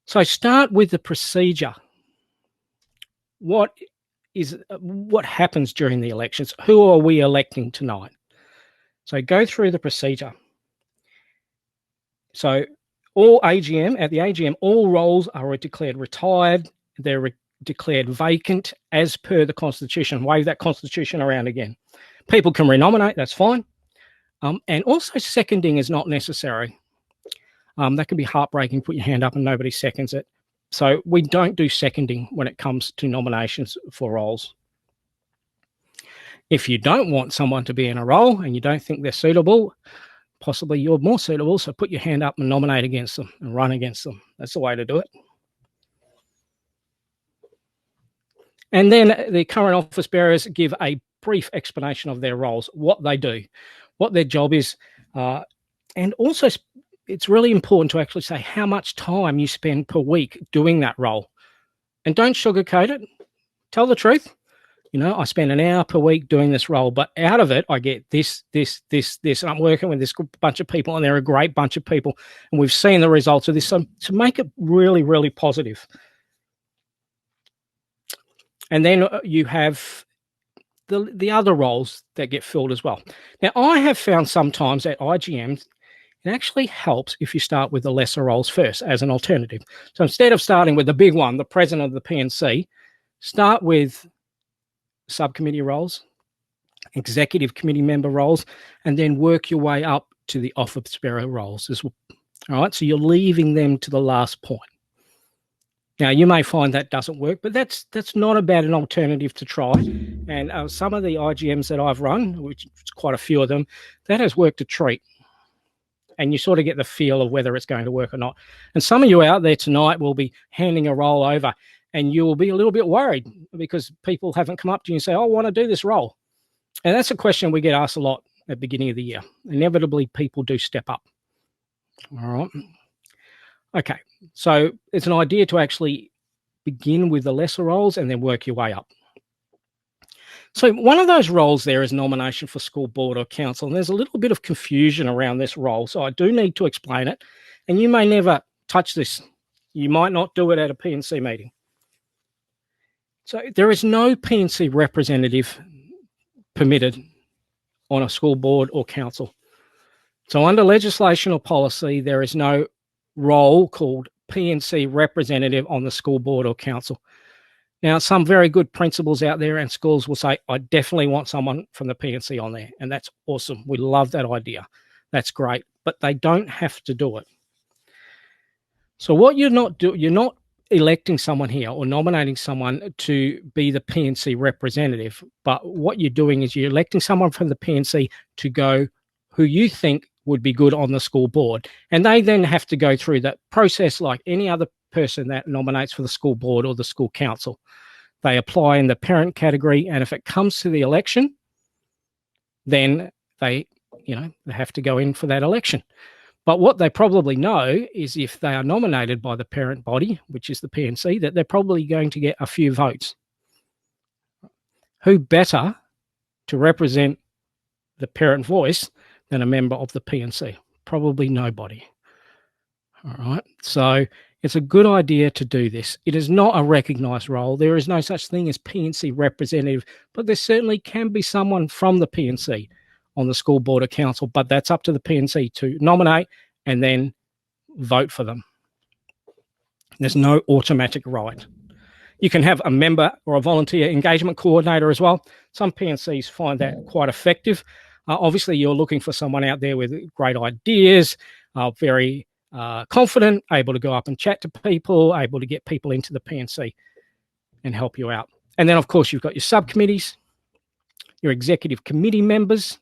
So start with the procedure. What happens during the elections? Who are we electing tonight? So go through the procedure. So at the AGM, all roles are declared retired. They're declared vacant as per the Constitution. Wave that Constitution around again. People can renominate, that's fine. And also seconding is not necessary. That can be heartbreaking, put your hand up and nobody seconds it. So we don't do seconding when it comes to nominations for roles. If you don't want someone to be in a role and you don't think they're suitable, possibly you're more suitable, so put your hand up and nominate against them and run against them. That's the way to do it. And then the current office bearers give a brief explanation of their roles, what they do, what their job is, and also it's really important to actually say how much time you spend per week doing that role. And don't sugarcoat it. Tell the truth. You know, I spend an hour per week doing this role, but out of it, I get this, and I'm working with this bunch of people, and they're a great bunch of people, and we've seen the results of this. So to make it really, really positive. And then you have the other roles that get filled as well. Now, I have found sometimes at IGMs, it actually helps if you start with the lesser roles first as an alternative. So instead of starting with the big one, the president of the P&C, start with subcommittee roles, executive committee member roles, and then work your way up to the office bearer roles as well. All right, so you're leaving them to the last point. Now, you may find that doesn't work, but that's not a bad an alternative to try. And some of the IGMs that I've run, which is quite a few of them, that has worked a treat. And you sort of get the feel of whether it's going to work or not. And some of you out there tonight will be handing a role over, and you will be a little bit worried because people haven't come up to you and say, oh, I want to do this role. And that's a question we get asked a lot at the beginning of the year. Inevitably, people do step up. All right. Okay. So it's an idea to actually begin with the lesser roles and then work your way up. So one of those roles there is nomination for school board or council. And there's a little bit of confusion around this role. So I do need to explain it. And you may never touch this. You might not do it at a P&C meeting. So there is no P&C representative permitted on a school board or council. So under legislation or policy, there is no role called P&C representative on the school board or council. Now, some very good principals out there and schools will say, I definitely want someone from the P&C on there. And that's awesome. We love that idea. That's great. But they don't have to do it. So what you're not electing someone here or nominating someone to be the P&C representative, but what you're doing is you're electing someone from the P&C to go who you think would be good on the school board. And they then have to go through that process like any other person that nominates for the school board or the school council. They apply in the parent category, and if it comes to the election, then they have to go in for that election. But what they probably know is if they are nominated by the parent body, which is the P&C, that they're probably going to get a few votes. Who better to represent the parent voice than a member of the P&C? Probably nobody. All right. So it's a good idea to do this. It is not a recognised role. There is no such thing as P&C representative, but there certainly can be someone from the P&C on the school board or council, but that's up to the P&C to nominate and then vote for them. There's no automatic right. You can have a member or a volunteer engagement coordinator as well. Some P&Cs find that quite effective. Obviously, you're looking for someone out there with great ideas, very confident, able to go up and chat to people, able to get people into the P&C and help you out. And then, of course, you've got your subcommittees, your executive committee members.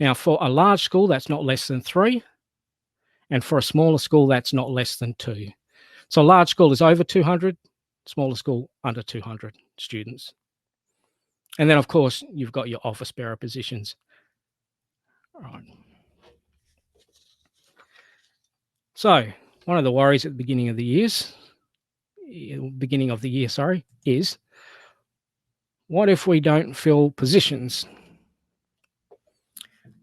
Now, for a large school, that's not less than 3. And for a smaller school, that's not less than 2. So a large school is over 200, smaller school under 200 students. And then, of course, you've got your office bearer positions. All right. So one of the worries at the beginning of the year, is what if we don't fill positions?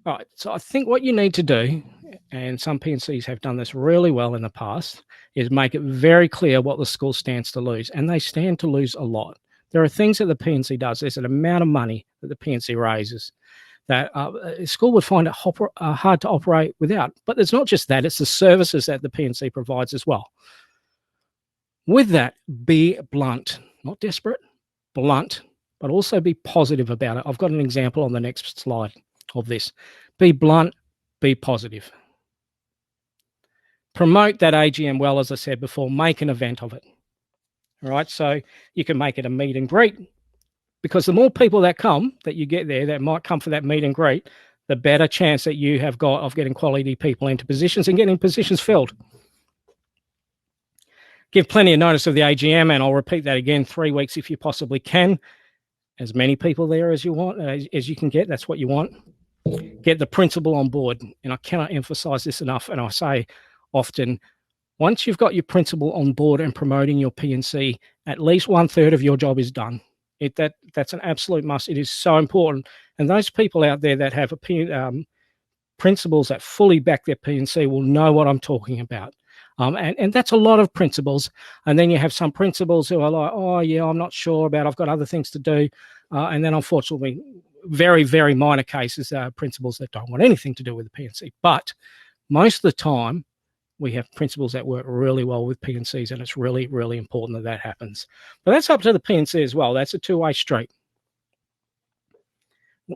All right, so I think what you need to do, and some P&Cs have done this really well in the past, is make it very clear what the school stands to lose, and they stand to lose a lot. There are things that the P&C does. There's an amount of money that the P&C raises that a school would find it hard to operate without. But it's not just that, it's the services that the P&C provides as well. With that, be blunt. not desperate, blunt, but also be positive about it. I've got an example on the next slide of this. Be blunt, be positive. Promote that AGM well, as I said before, make an event of it. All right, so you can make it a meet and greet, because the more people that come, that you get there, that might come for that meet and greet, the better chance that you have got of getting quality people into positions and getting positions filled. Give plenty of notice of the AGM, and I'll repeat that again, 3 weeks if you possibly can. As many people there as you want, as you can get, that's what you want. Get the principal on board, and I cannot emphasize this enough, and I say often, once you've got your principal on board and promoting your P&C, at least 1/3 of your job is done. That's an absolute must. It is so important. And those people out there that have principals that fully back their P&C will know what I'm talking about. And that's a lot of principals. And then you have some principals who are like, oh, yeah, I'm not sure about, I've got other things to do. And then unfortunately, very, very minor cases, principals that don't want anything to do with the P&C. But most of the time, we have principals that work really well with P&Cs, and it's really, really important that that happens. But that's up to the P&C as well. That's a two-way street.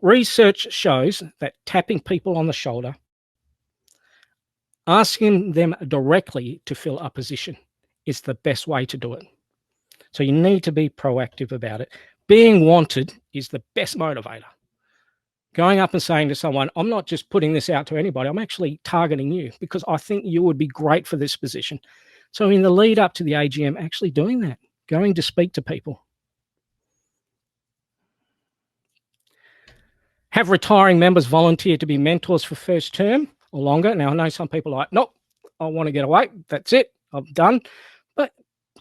Research shows that tapping people on the shoulder, asking them directly to fill a position is the best way to do it. So you need to be proactive about it. Being wanted is the best motivator. Going up and saying to someone, I'm not just putting this out to anybody, I'm actually targeting you because I think you would be great for this position. So in the lead up to the AGM, actually doing that, going to speak to people. Have retiring members volunteer to be mentors for first term or longer. Now, I know some people are like, nope, I want to get away. That's it. I'm done. But,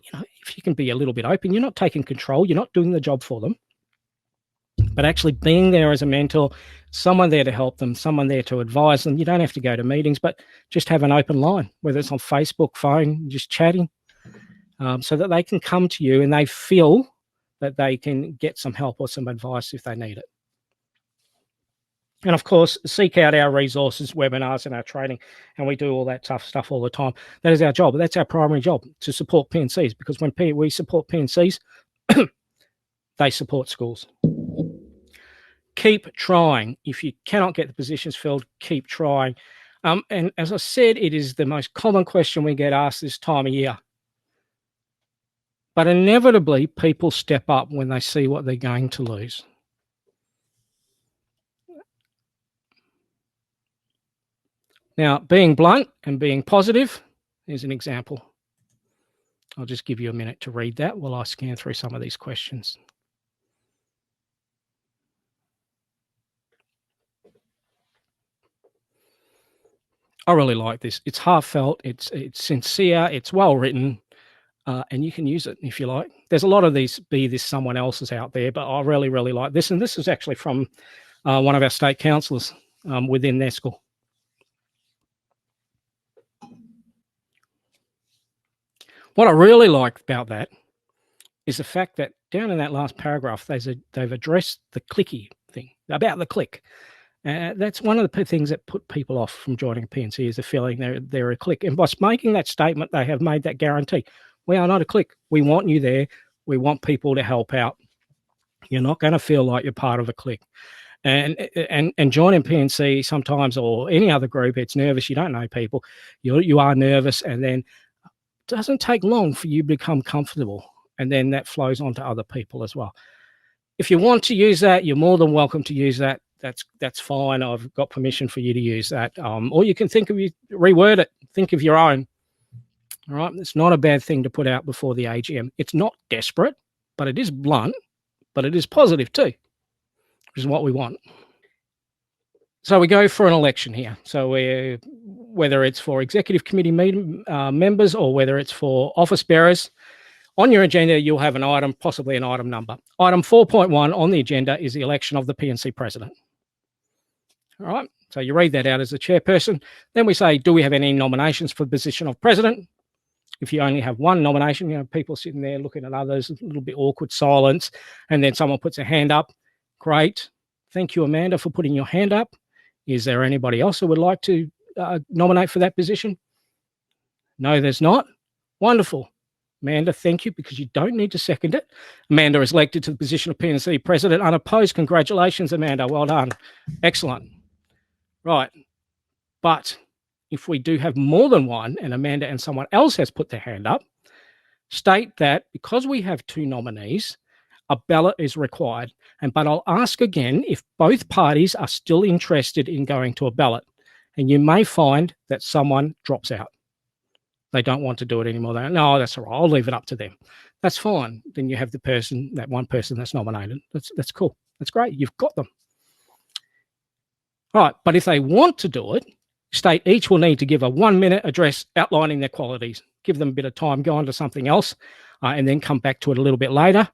you know, if you can be a little bit open, you're not taking control. You're not doing the job for them. But actually being there as a mentor, someone there to help them, someone there to advise them. You don't have to go to meetings, but just have an open line, whether it's on Facebook, phone, just chatting, so that they can come to you and they feel that they can get some help or some advice if they need it. And of course, seek out our resources, webinars and our training, and we do all that tough stuff all the time. That is our job. That's our primary job, to support P&Cs, because when we support P&Cs, they support schools. Keep trying. If you cannot get the positions filled, keep trying. And as I said, it is the most common question we get asked this time of year. But inevitably, people step up when they see what they're going to lose. Now, being blunt and being positive is an example. I'll just give you a minute to read that while I scan through some of these questions. I really like this. It's heartfelt, it's sincere, it's well written, and you can use it if you like. There's a lot of these be this someone else's out there, but I really, really like this. And this is actually from one of our state councillors within their school. What I really like about that is the fact that down in that last paragraph, they've addressed the clicky thing, about the click. That's one of the things that put people off from joining a P&C, is the feeling they're a click. And by making that statement, they have made that guarantee. We are not a click. We want you there. We want people to help out. You're not going to feel like you're part of a click. And joining P&C sometimes, or any other group, it's nervous. You don't know people. You are nervous, and then it doesn't take long for you to become comfortable. And then that flows on to other people as well. If you want to use that, you're more than welcome to use that. That's fine. I've got permission for you to use that. Or you can reword it, think of your own. All right. It's not a bad thing to put out before the AGM. It's not desperate, but it is blunt, but it is positive too, which is what we want. So we go for an election here. So whether it's for executive committee members or whether it's for office bearers, on your agenda, you'll have an item, possibly an item number. Item 4.1 on the agenda is the election of the P&C president. All right, so you read that out as the chairperson. Then we say, do we have any nominations for the position of president? If you only have one nomination, you know, people sitting there looking at others, a little bit awkward silence, and then someone puts a hand up. Great. Thank you, Amanda, for putting your hand up. Is there anybody else who would like to nominate for that position? No, there's not. Wonderful. Amanda, thank you, because you don't need to second it. Amanda is elected to the position of P&C President unopposed. Congratulations, Amanda. Well done. Excellent. Right. But if we do have more than one and Amanda and someone else has put their hand up, state that because we have two nominees, a ballot is required. But I'll ask again if both parties are still interested in going to a ballot. And you may find that someone drops out. They don't want to do it anymore. No, that's all right. I'll leave it up to them. That's fine. Then you have the person, that one person that's nominated. That's cool. That's great. You've got them. All right. But if they want to do it, state each will need to give a 1-minute address outlining their qualities. Give them a bit of time, go on to something else, and then come back to it a little bit later.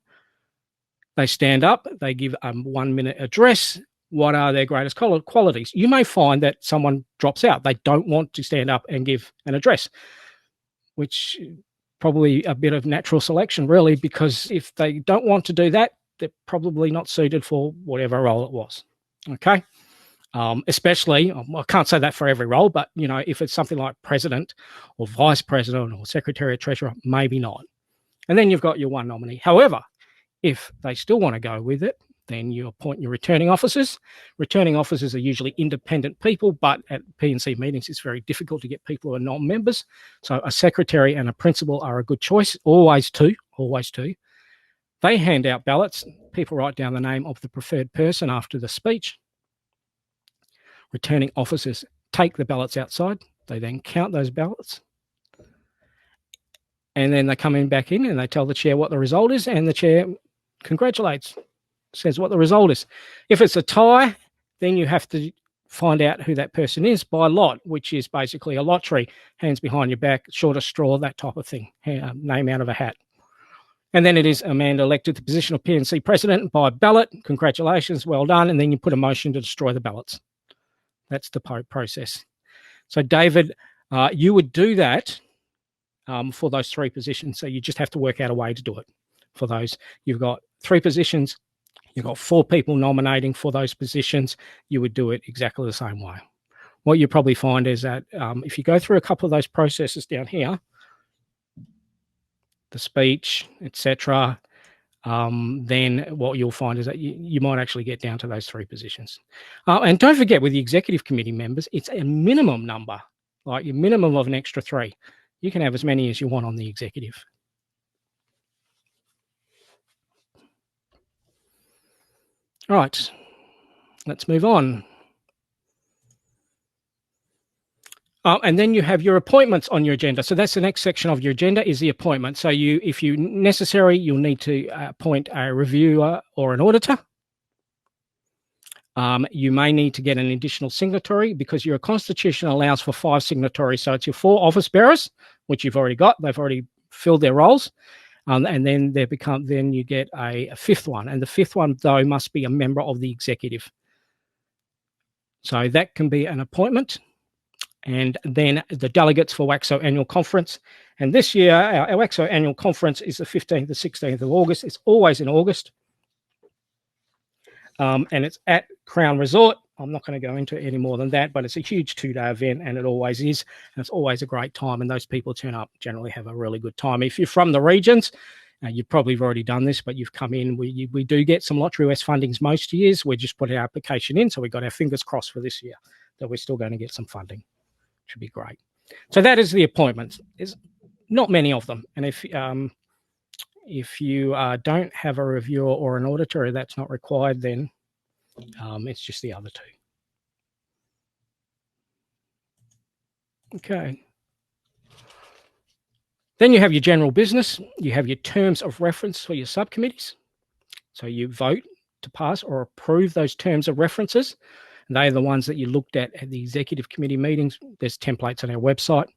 They stand up. They give a 1-minute address. What are their greatest qualities? You may find that someone drops out. They don't want to stand up and give an address, which probably a bit of natural selection, really, because if they don't want to do that, they're probably not suited for whatever role it was. Okay. Especially, I can't say that for every role, but if it's something like president or vice president or secretary or treasurer, maybe not. And then you've got your one nominee. However, if they still want to go with it, then you appoint your returning officers. Returning officers are usually independent people, but at P&C meetings, it's very difficult to get people who are non-members. So a secretary and a principal are a good choice. Always two. They hand out ballots. People write down the name of the preferred person after the speech. Returning officers take the ballots outside. They then count those ballots. And then they come back in and they tell the chair what the result is, and the chair congratulates, says what the result is. If it's a tie, then you have to find out who that person is by lot, which is basically a lottery, hands behind your back, shortest straw, that type of thing, name out of a hat. And then it is Amanda elected to the position of P&C President by ballot. Congratulations, well done. And then you put a motion to destroy the ballots. That's the process. So, David, you would do that for those three positions. So you just have to work out a way to do it for those. You've got 3 positions. You've got 4 people nominating for those positions. You would do it exactly the same way. What you probably find is that if you go through a couple of those processes down here, the speech, etc., then what you'll find is that you might actually get down to those 3 positions. And don't forget, with the executive committee members, it's a minimum number, like your minimum of an extra 3. You can have as many as you want on the executive. All right, let's move on. And then you have your appointments on your agenda. So that's the next section of your agenda, is the appointment. So if you necessary, you'll need to appoint a reviewer or an auditor. You may need to get an additional signatory because your constitution allows for 5 signatories. So it's your 4 office bearers, which you've already got. They've already filled their roles. And then then you get a 5th one. And the 5th one, though, must be a member of the executive. So that can be an appointment. And then the delegates for WACSSO annual conference. And this year, our WACSSO annual conference is the 15th to 16th of August. It's always in August. And it's at Crown Resort. I'm not going to go into it any more than that, but it's a huge 2-day event, and it always is. And it's always a great time, and those people turn up, generally have a really good time. If you're from the regions, you've probably already done this, but you've come in. We do get some Lottery West fundings most years. We just put our application in, so we've got our fingers crossed for this year that we're still going to get some funding. Should be great. So that is the appointments. There's not many of them, and if you don't have a reviewer or an auditor, that's not required, then it's just the other 2. Okay. Then you have your general business. You have your terms of reference for your subcommittees. So you vote to pass or approve those terms of references. And they are the ones that you looked at the executive committee meetings. There's templates on our website.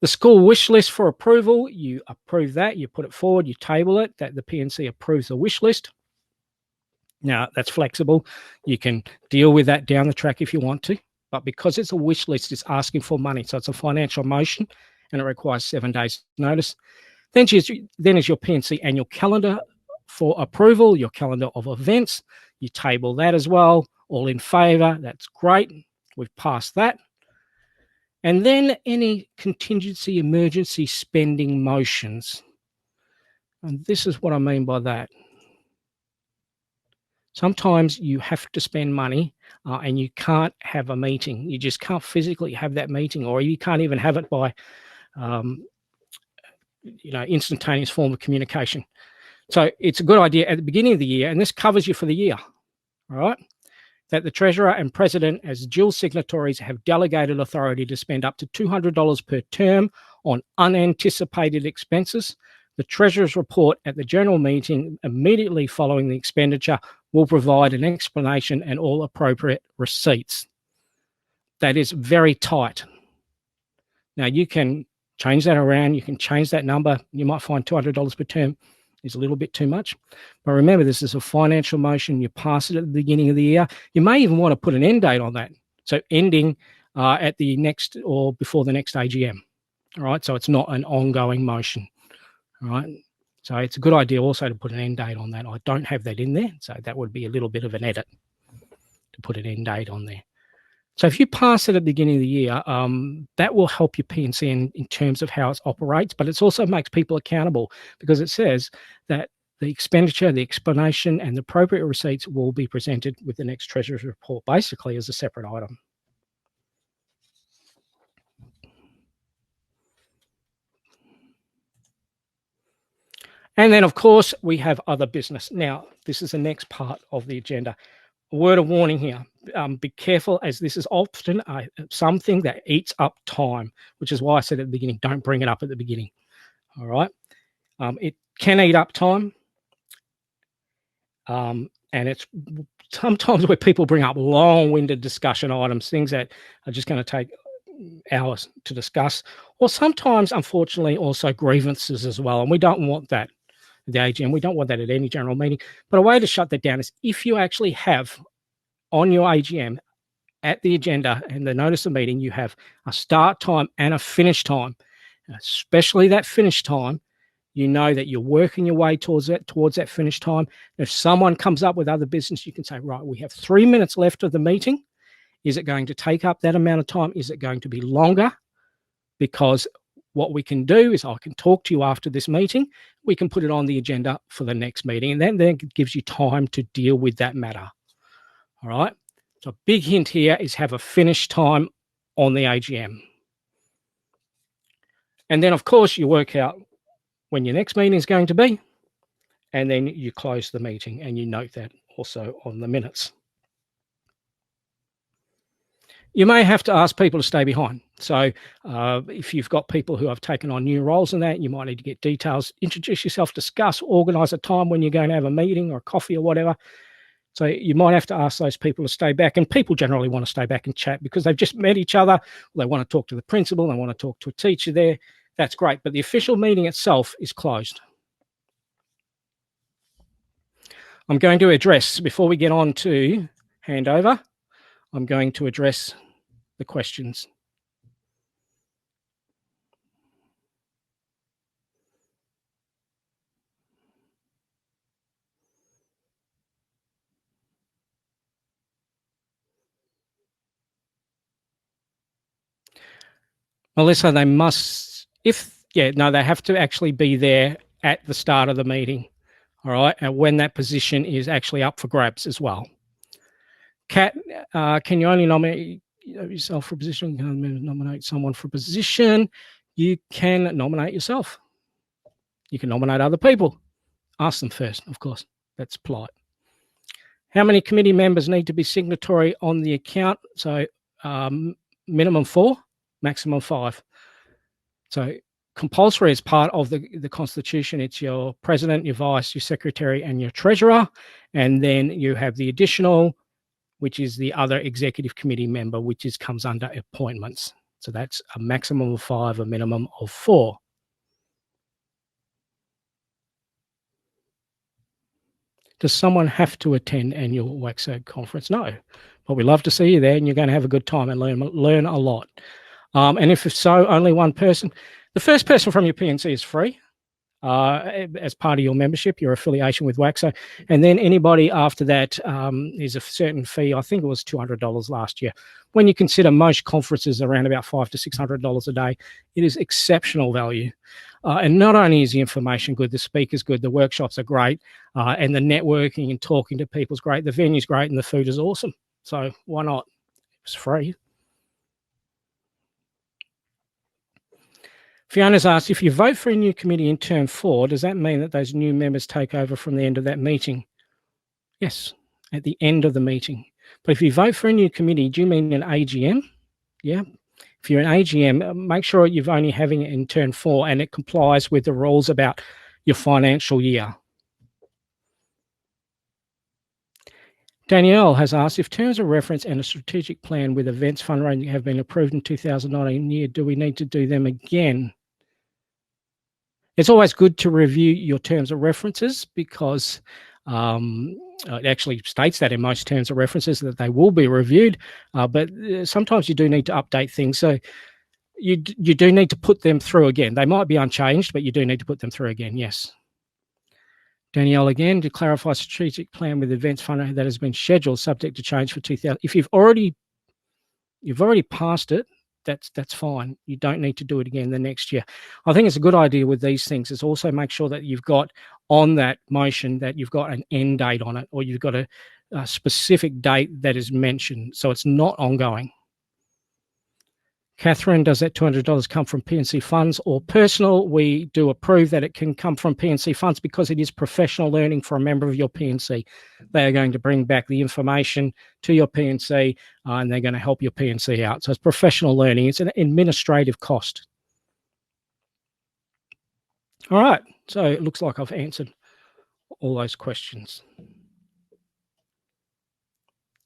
The school wish list for approval, you approve that, you put it forward, you table it, that the P&C approves the wish list. Now, that's flexible. You can deal with that down the track if you want to, but because it's a wish list, it's asking for money. So it's a financial motion and it requires 7 days notice. Then is your P&C annual calendar for approval, your calendar of events. You table that as well. All in favour, that's great. We've passed that. And then any contingency emergency spending motions. And this is what I mean by that. Sometimes you have to spend money and you can't have a meeting. You just can't physically have that meeting, or you can't even have it by, instantaneous form of communication. So it's a good idea at the beginning of the year, and this covers you for the year, all right, that the Treasurer and President as dual signatories have delegated authority to spend up to $200 per term on unanticipated expenses. The Treasurer's report at the general meeting immediately following the expenditure will provide an explanation and all appropriate receipts. That is very tight. Now, you can change that around. You can change that number. You might find $200 per term is a little bit too much. But remember, this is a financial motion. You pass it at the beginning of the year. You may even want to put an end date on that. So ending at the next or before the next AGM. All right. So it's not an ongoing motion. All right. So it's a good idea also to put an end date on that. I don't have that in there. So that would be a little bit of an edit to put an end date on there. So if you pass it at the beginning of the year, that will help your P&C in terms of how it operates, but it also makes people accountable because it says that the expenditure, the explanation, and the appropriate receipts will be presented with the next Treasurer's report, basically as a separate item. And then, of course, we have other business. Now, this is the next part of the agenda. A word of warning here. Be careful, as this is often something that eats up time, which is why I said at the beginning, don't bring it up at the beginning. All right. It can eat up time. And it's sometimes where people bring up long-winded discussion items, things that are just going to take hours to discuss, or sometimes, unfortunately, also grievances as well. And we don't want that at the AGM. We don't want that at any general meeting. But a way to shut that down is if you actually have on your AGM at the agenda and the notice of meeting, you have a start time and a finish time, especially that finish time. You know that you're working your way towards that finish time. If someone comes up with other business, you can say, right, we have 3 minutes left of the meeting. Is it going to take up that amount of time? Is it going to be longer? Because what we can do is I can talk to you after this meeting. We can put it on the agenda for the next meeting, and then it gives you time to deal with that matter. All right. So a big hint here is have a finish time on the AGM. And then, of course, you work out when your next meeting is going to be, and then you close the meeting and you note that also on the minutes. You may have to ask people to stay behind. So if you've got people who have taken on new roles in that, you might need to get details, introduce yourself, discuss, organise a time when you're going to have a meeting or a coffee or whatever. So you might have to ask those people to stay back, and people generally want to stay back and chat because they've just met each other. They want to talk to the principal. They want to talk to a teacher there. That's great. But the official meeting itself is closed. I'm going to address, before we get on to handover, I'm going to address the questions. Melissa, they must, they have to actually be there at the start of the meeting, all right, and when that position is actually up for grabs as well. Kat, can you only nominate yourself for a position? Can you nominate someone for a position? You can nominate yourself. You can nominate other people. Ask them first, of course. That's polite. How many committee members need to be signatory on the account? So minimum 4. Maximum 5. So compulsory as part of the Constitution. It's your president, your vice, your secretary, and your treasurer. And then you have the additional, which is the other executive committee member, which comes under appointments. So that's a maximum of 5, a minimum of 4. Does someone have to attend annual WACSSO conference? No, but we love to see you there, and you're going to have a good time and learn a lot. And if so, only one person. The first person from your P&C is free. as part of your membership, your affiliation with WACSSO. And then anybody after that is a certain fee. I think it was $200 last year. When you consider most conferences around about $500 to $600 a day, it is exceptional value. And not only is the information good, the speaker's good, the workshops are great, and the networking and talking to people is great, the venue's great, and the food is awesome. So why not? It's free. Fiona's asked, if you vote for a new committee in term 4, does that mean that those new members take over from the end of that meeting? Yes, at the end of the meeting. But if you vote for a new committee, do you mean an AGM? Yeah. If you're an AGM, make sure you're only having it in term 4 and it complies with the rules about your financial year. Danielle has asked, if terms of reference and a strategic plan with events fundraising have been approved in 2019 year, do we need to do them again? It's always good to review your terms of references because it actually states that in most terms of references that they will be reviewed, but sometimes you do need to update things. So you do need to put them through again. They might be unchanged, but you do need to put them through again, yes. Danielle again, to clarify, strategic plan with events fundraising that has been scheduled subject to change for 2000. If you've already passed it, that's fine. You don't need to do it again the next year. I think it's a good idea with these things is also make sure that you've got on that motion that you've got an end date on it, or you've got a specific date that is mentioned, so it's not ongoing. Catherine, does that $200 come from P&C funds or personal? We do approve that it can come from P&C funds because it is professional learning for a member of your P&C. They are going to bring back the information to your P&C and they're going to help your P&C out. So it's professional learning. It's an administrative cost. All right. So it looks like I've answered all those questions.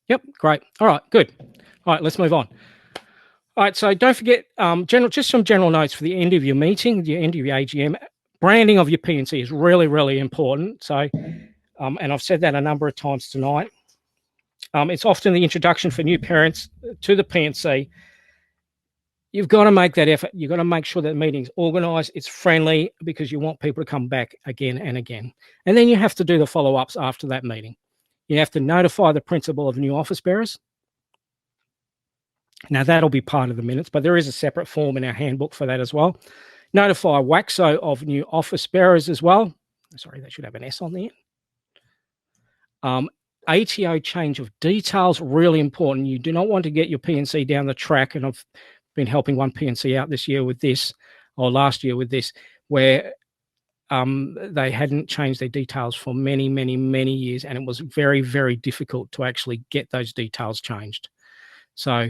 Yep. Great. All right. Good. All right. Let's move on. All right, so don't forget, just some general notes for the end of your meeting, the end of your AGM. Branding of your P&C is really, really important. So, and I've said that a number of times tonight. It's often the introduction for new parents to the P&C. You've got to make that effort. You've got to make sure that the meeting's organised, it's friendly, because you want people to come back again and again. And then you have to do the follow-ups after that meeting. You have to notify the principal of new office bearers. Now, that'll be part of the minutes, but there is a separate form in our handbook for that as well. Notify WACSSO of new office bearers as well. Sorry, that should have an S on there. ATO change of details, really important. You do not want to get your P&C down the track, and I've been helping one P&C out this year with this, or last year with this, where they hadn't changed their details for many, many, many years, and it was very, very difficult to actually get those details changed. So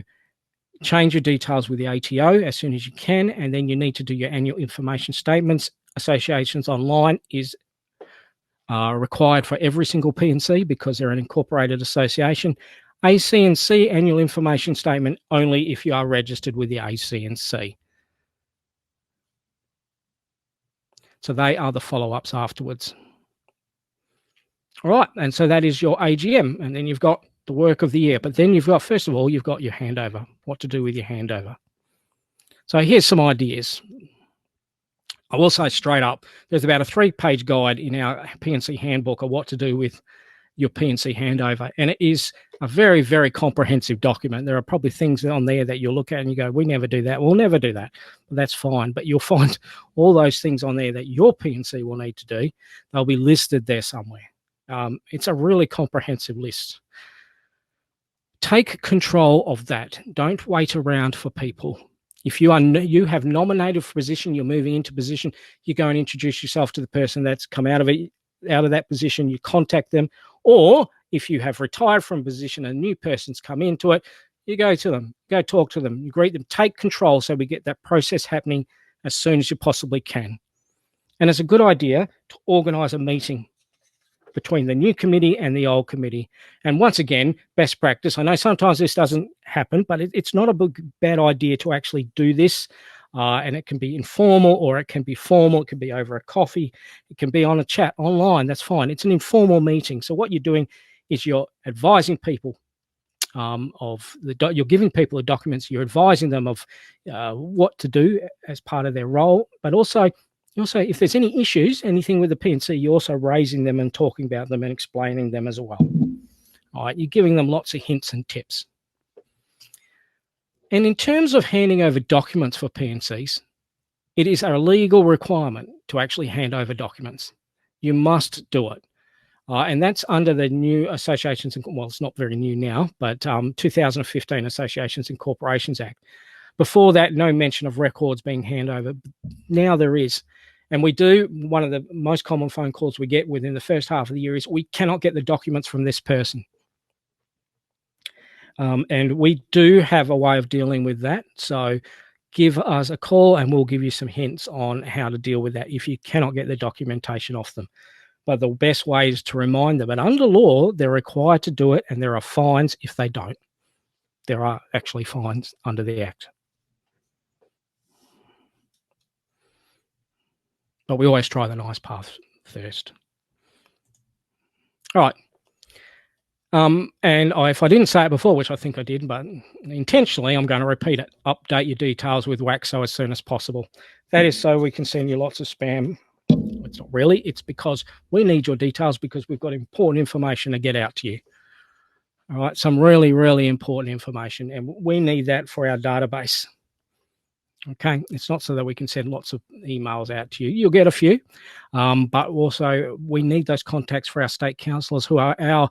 change your details with the ATO as soon as you can, and then you need to do your annual information statements. Associations online is required for every single P&C because they're an incorporated association. AC&C annual information statement only if you are registered with the AC&C. So they are the follow-ups afterwards. All right, and so that is your AGM, and then you've got the work of the year. But then you've got, first of all, you've got your handover, what to do with your handover. So here's some ideas. I will say straight up, there's about a 3-page guide in our P&C handbook of what to do with your P&C handover. And it is a very, very comprehensive document. There are probably things on there that you'll look at and you go, we never do that. We'll never do that. Well, that's fine. But you'll find all those things on there that your P&C will need to do. They'll be listed there somewhere. It's a really comprehensive list. Take control of that. Don't wait around for people. If you have nominated for position, you're moving into position, you go and introduce yourself to the person that's come out of that position, you contact them. Or if you have retired from position and a new person's come into it, you go to them, go talk to them, you greet them, take control so we get that process happening as soon as you possibly can. And it's a good idea to organise a meeting between the new committee and the old committee. And once again, best practice. I know sometimes this doesn't happen, but it's not a bad idea to actually do this. And it can be informal or it can be formal. It can be over a coffee. It can be on a chat online. That's fine. It's an informal meeting. So what you're doing is you're advising people you're giving people the documents. You're advising them of what to do as part of their role, but also Also, if there's any issues, anything with the P&C, you're also raising them and talking about them and explaining them as well. All right, you're giving them lots of hints and tips. And in terms of handing over documents for P&Cs, it is a legal requirement to actually hand over documents. You must do it. And that's under the new Associations, well, it's not very new now, but 2015 Associations and Corporations Act. Before that, no mention of records being handed over. Now there is. And we do, one of the most common phone calls we get within the first half of the year is, we cannot get the documents from this person. And we do have a way of dealing with that. So give us a call and we'll give you some hints on how to deal with that if you cannot get the documentation off them. But the best way is to remind them. And under law, they're required to do it, and there are fines if they don't. There are actually fines under the Act. But we always try the nice path first. All right. And if I didn't say it before, which I think I did, but intentionally, I'm going to repeat it. Update your details with WACSSO as soon as possible. That is so we can send you lots of spam. It's not really. It's because we need your details because we've got important information to get out to you. All right. Some really, really important information. And we need that for our database. Okay. It's not so that we can send lots of emails out to you. You'll get a few. But also we need those contacts for our state councillors who are our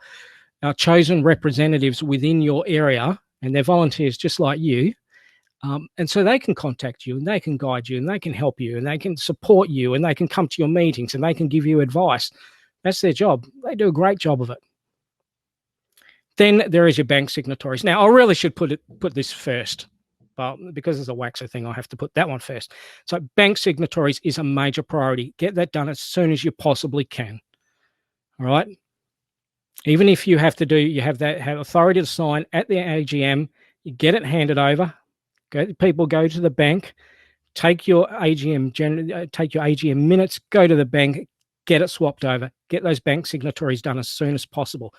chosen representatives within your area, and they're volunteers just like you. And so they can contact you and they can guide you and they can help you and they can support you and they can come to your meetings and they can give you advice. That's their job. They do a great job of it. Then there is your bank signatories. Now, I really should put this first, but because it's a WACSSO thing, I have to put that one first. So bank signatories is a major priority. Get that done as soon as you possibly can. All right. Even if you have authority to sign at the AGM, you get it handed over. People go to the bank, take your AGM minutes, go to the bank, get it swapped over, get those bank signatories done as soon as possible.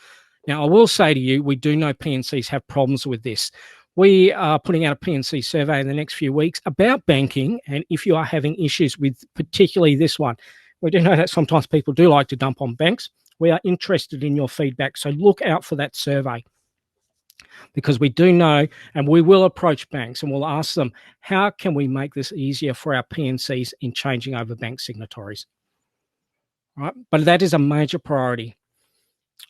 Now, I will say to you, we do know P&Cs have problems with this. We are putting out a P&C survey in the next few weeks about banking, and if you are having issues with particularly this one, we do know that sometimes people do like to dump on banks. We are interested in your feedback, so look out for that survey. Because we do know, and we will approach banks and we'll ask them, how can we make this easier for our P&Cs in changing over bank signatories? Right? But that is a major priority.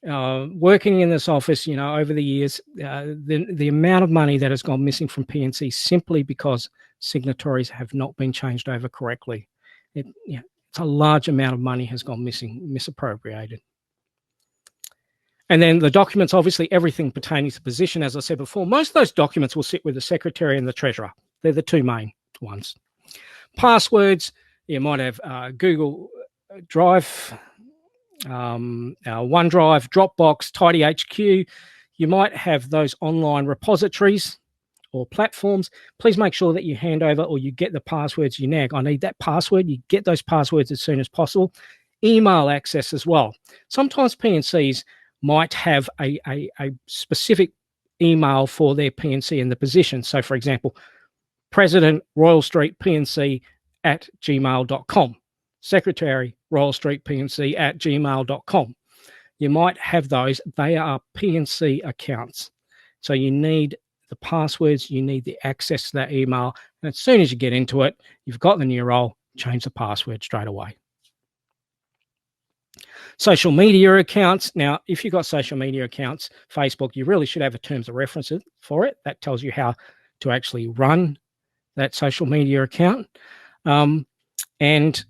Working in this office, over the years, the amount of money that has gone missing from P&C simply because signatories have not been changed over correctly. It's a large amount of money has gone missing, misappropriated. And then the documents, obviously everything pertaining to position, as I said before, most of those documents will sit with the secretary and the treasurer. They're the two main ones. Passwords, you might have Google Drive, OneDrive, Dropbox, TidyHQ. You might have those online repositories or platforms. Please make sure that you hand over or you get the passwords you nag. I need that password. You get those passwords as soon as possible. Email access as well. Sometimes P&Cs might have a specific email for their P&C and the position. So, for example, President, Royal Street P&C at gmail.com. Secretary, Royal Street P&C at gmail.com. You might have those. They are P&C accounts. So you need the passwords, you need the access to that email. And as soon as you get into it, you've got the new role, change the password straight away. Social media accounts. Now, if you've got social media accounts, Facebook, you really should have a terms of reference for it. That tells you how to actually run that social media account. And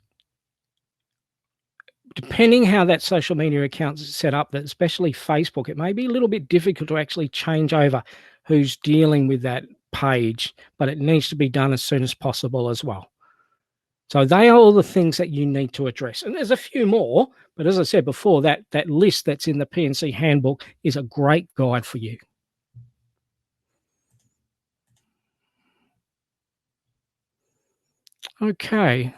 depending how that social media account is set up, especially Facebook, it may be a little bit difficult to actually change over who's dealing with that page, but it needs to be done as soon as possible as well. So they are all the things that you need to address. And there's a few more, but as I said before, that list that's in the P&C handbook is a great guide for you. Okay,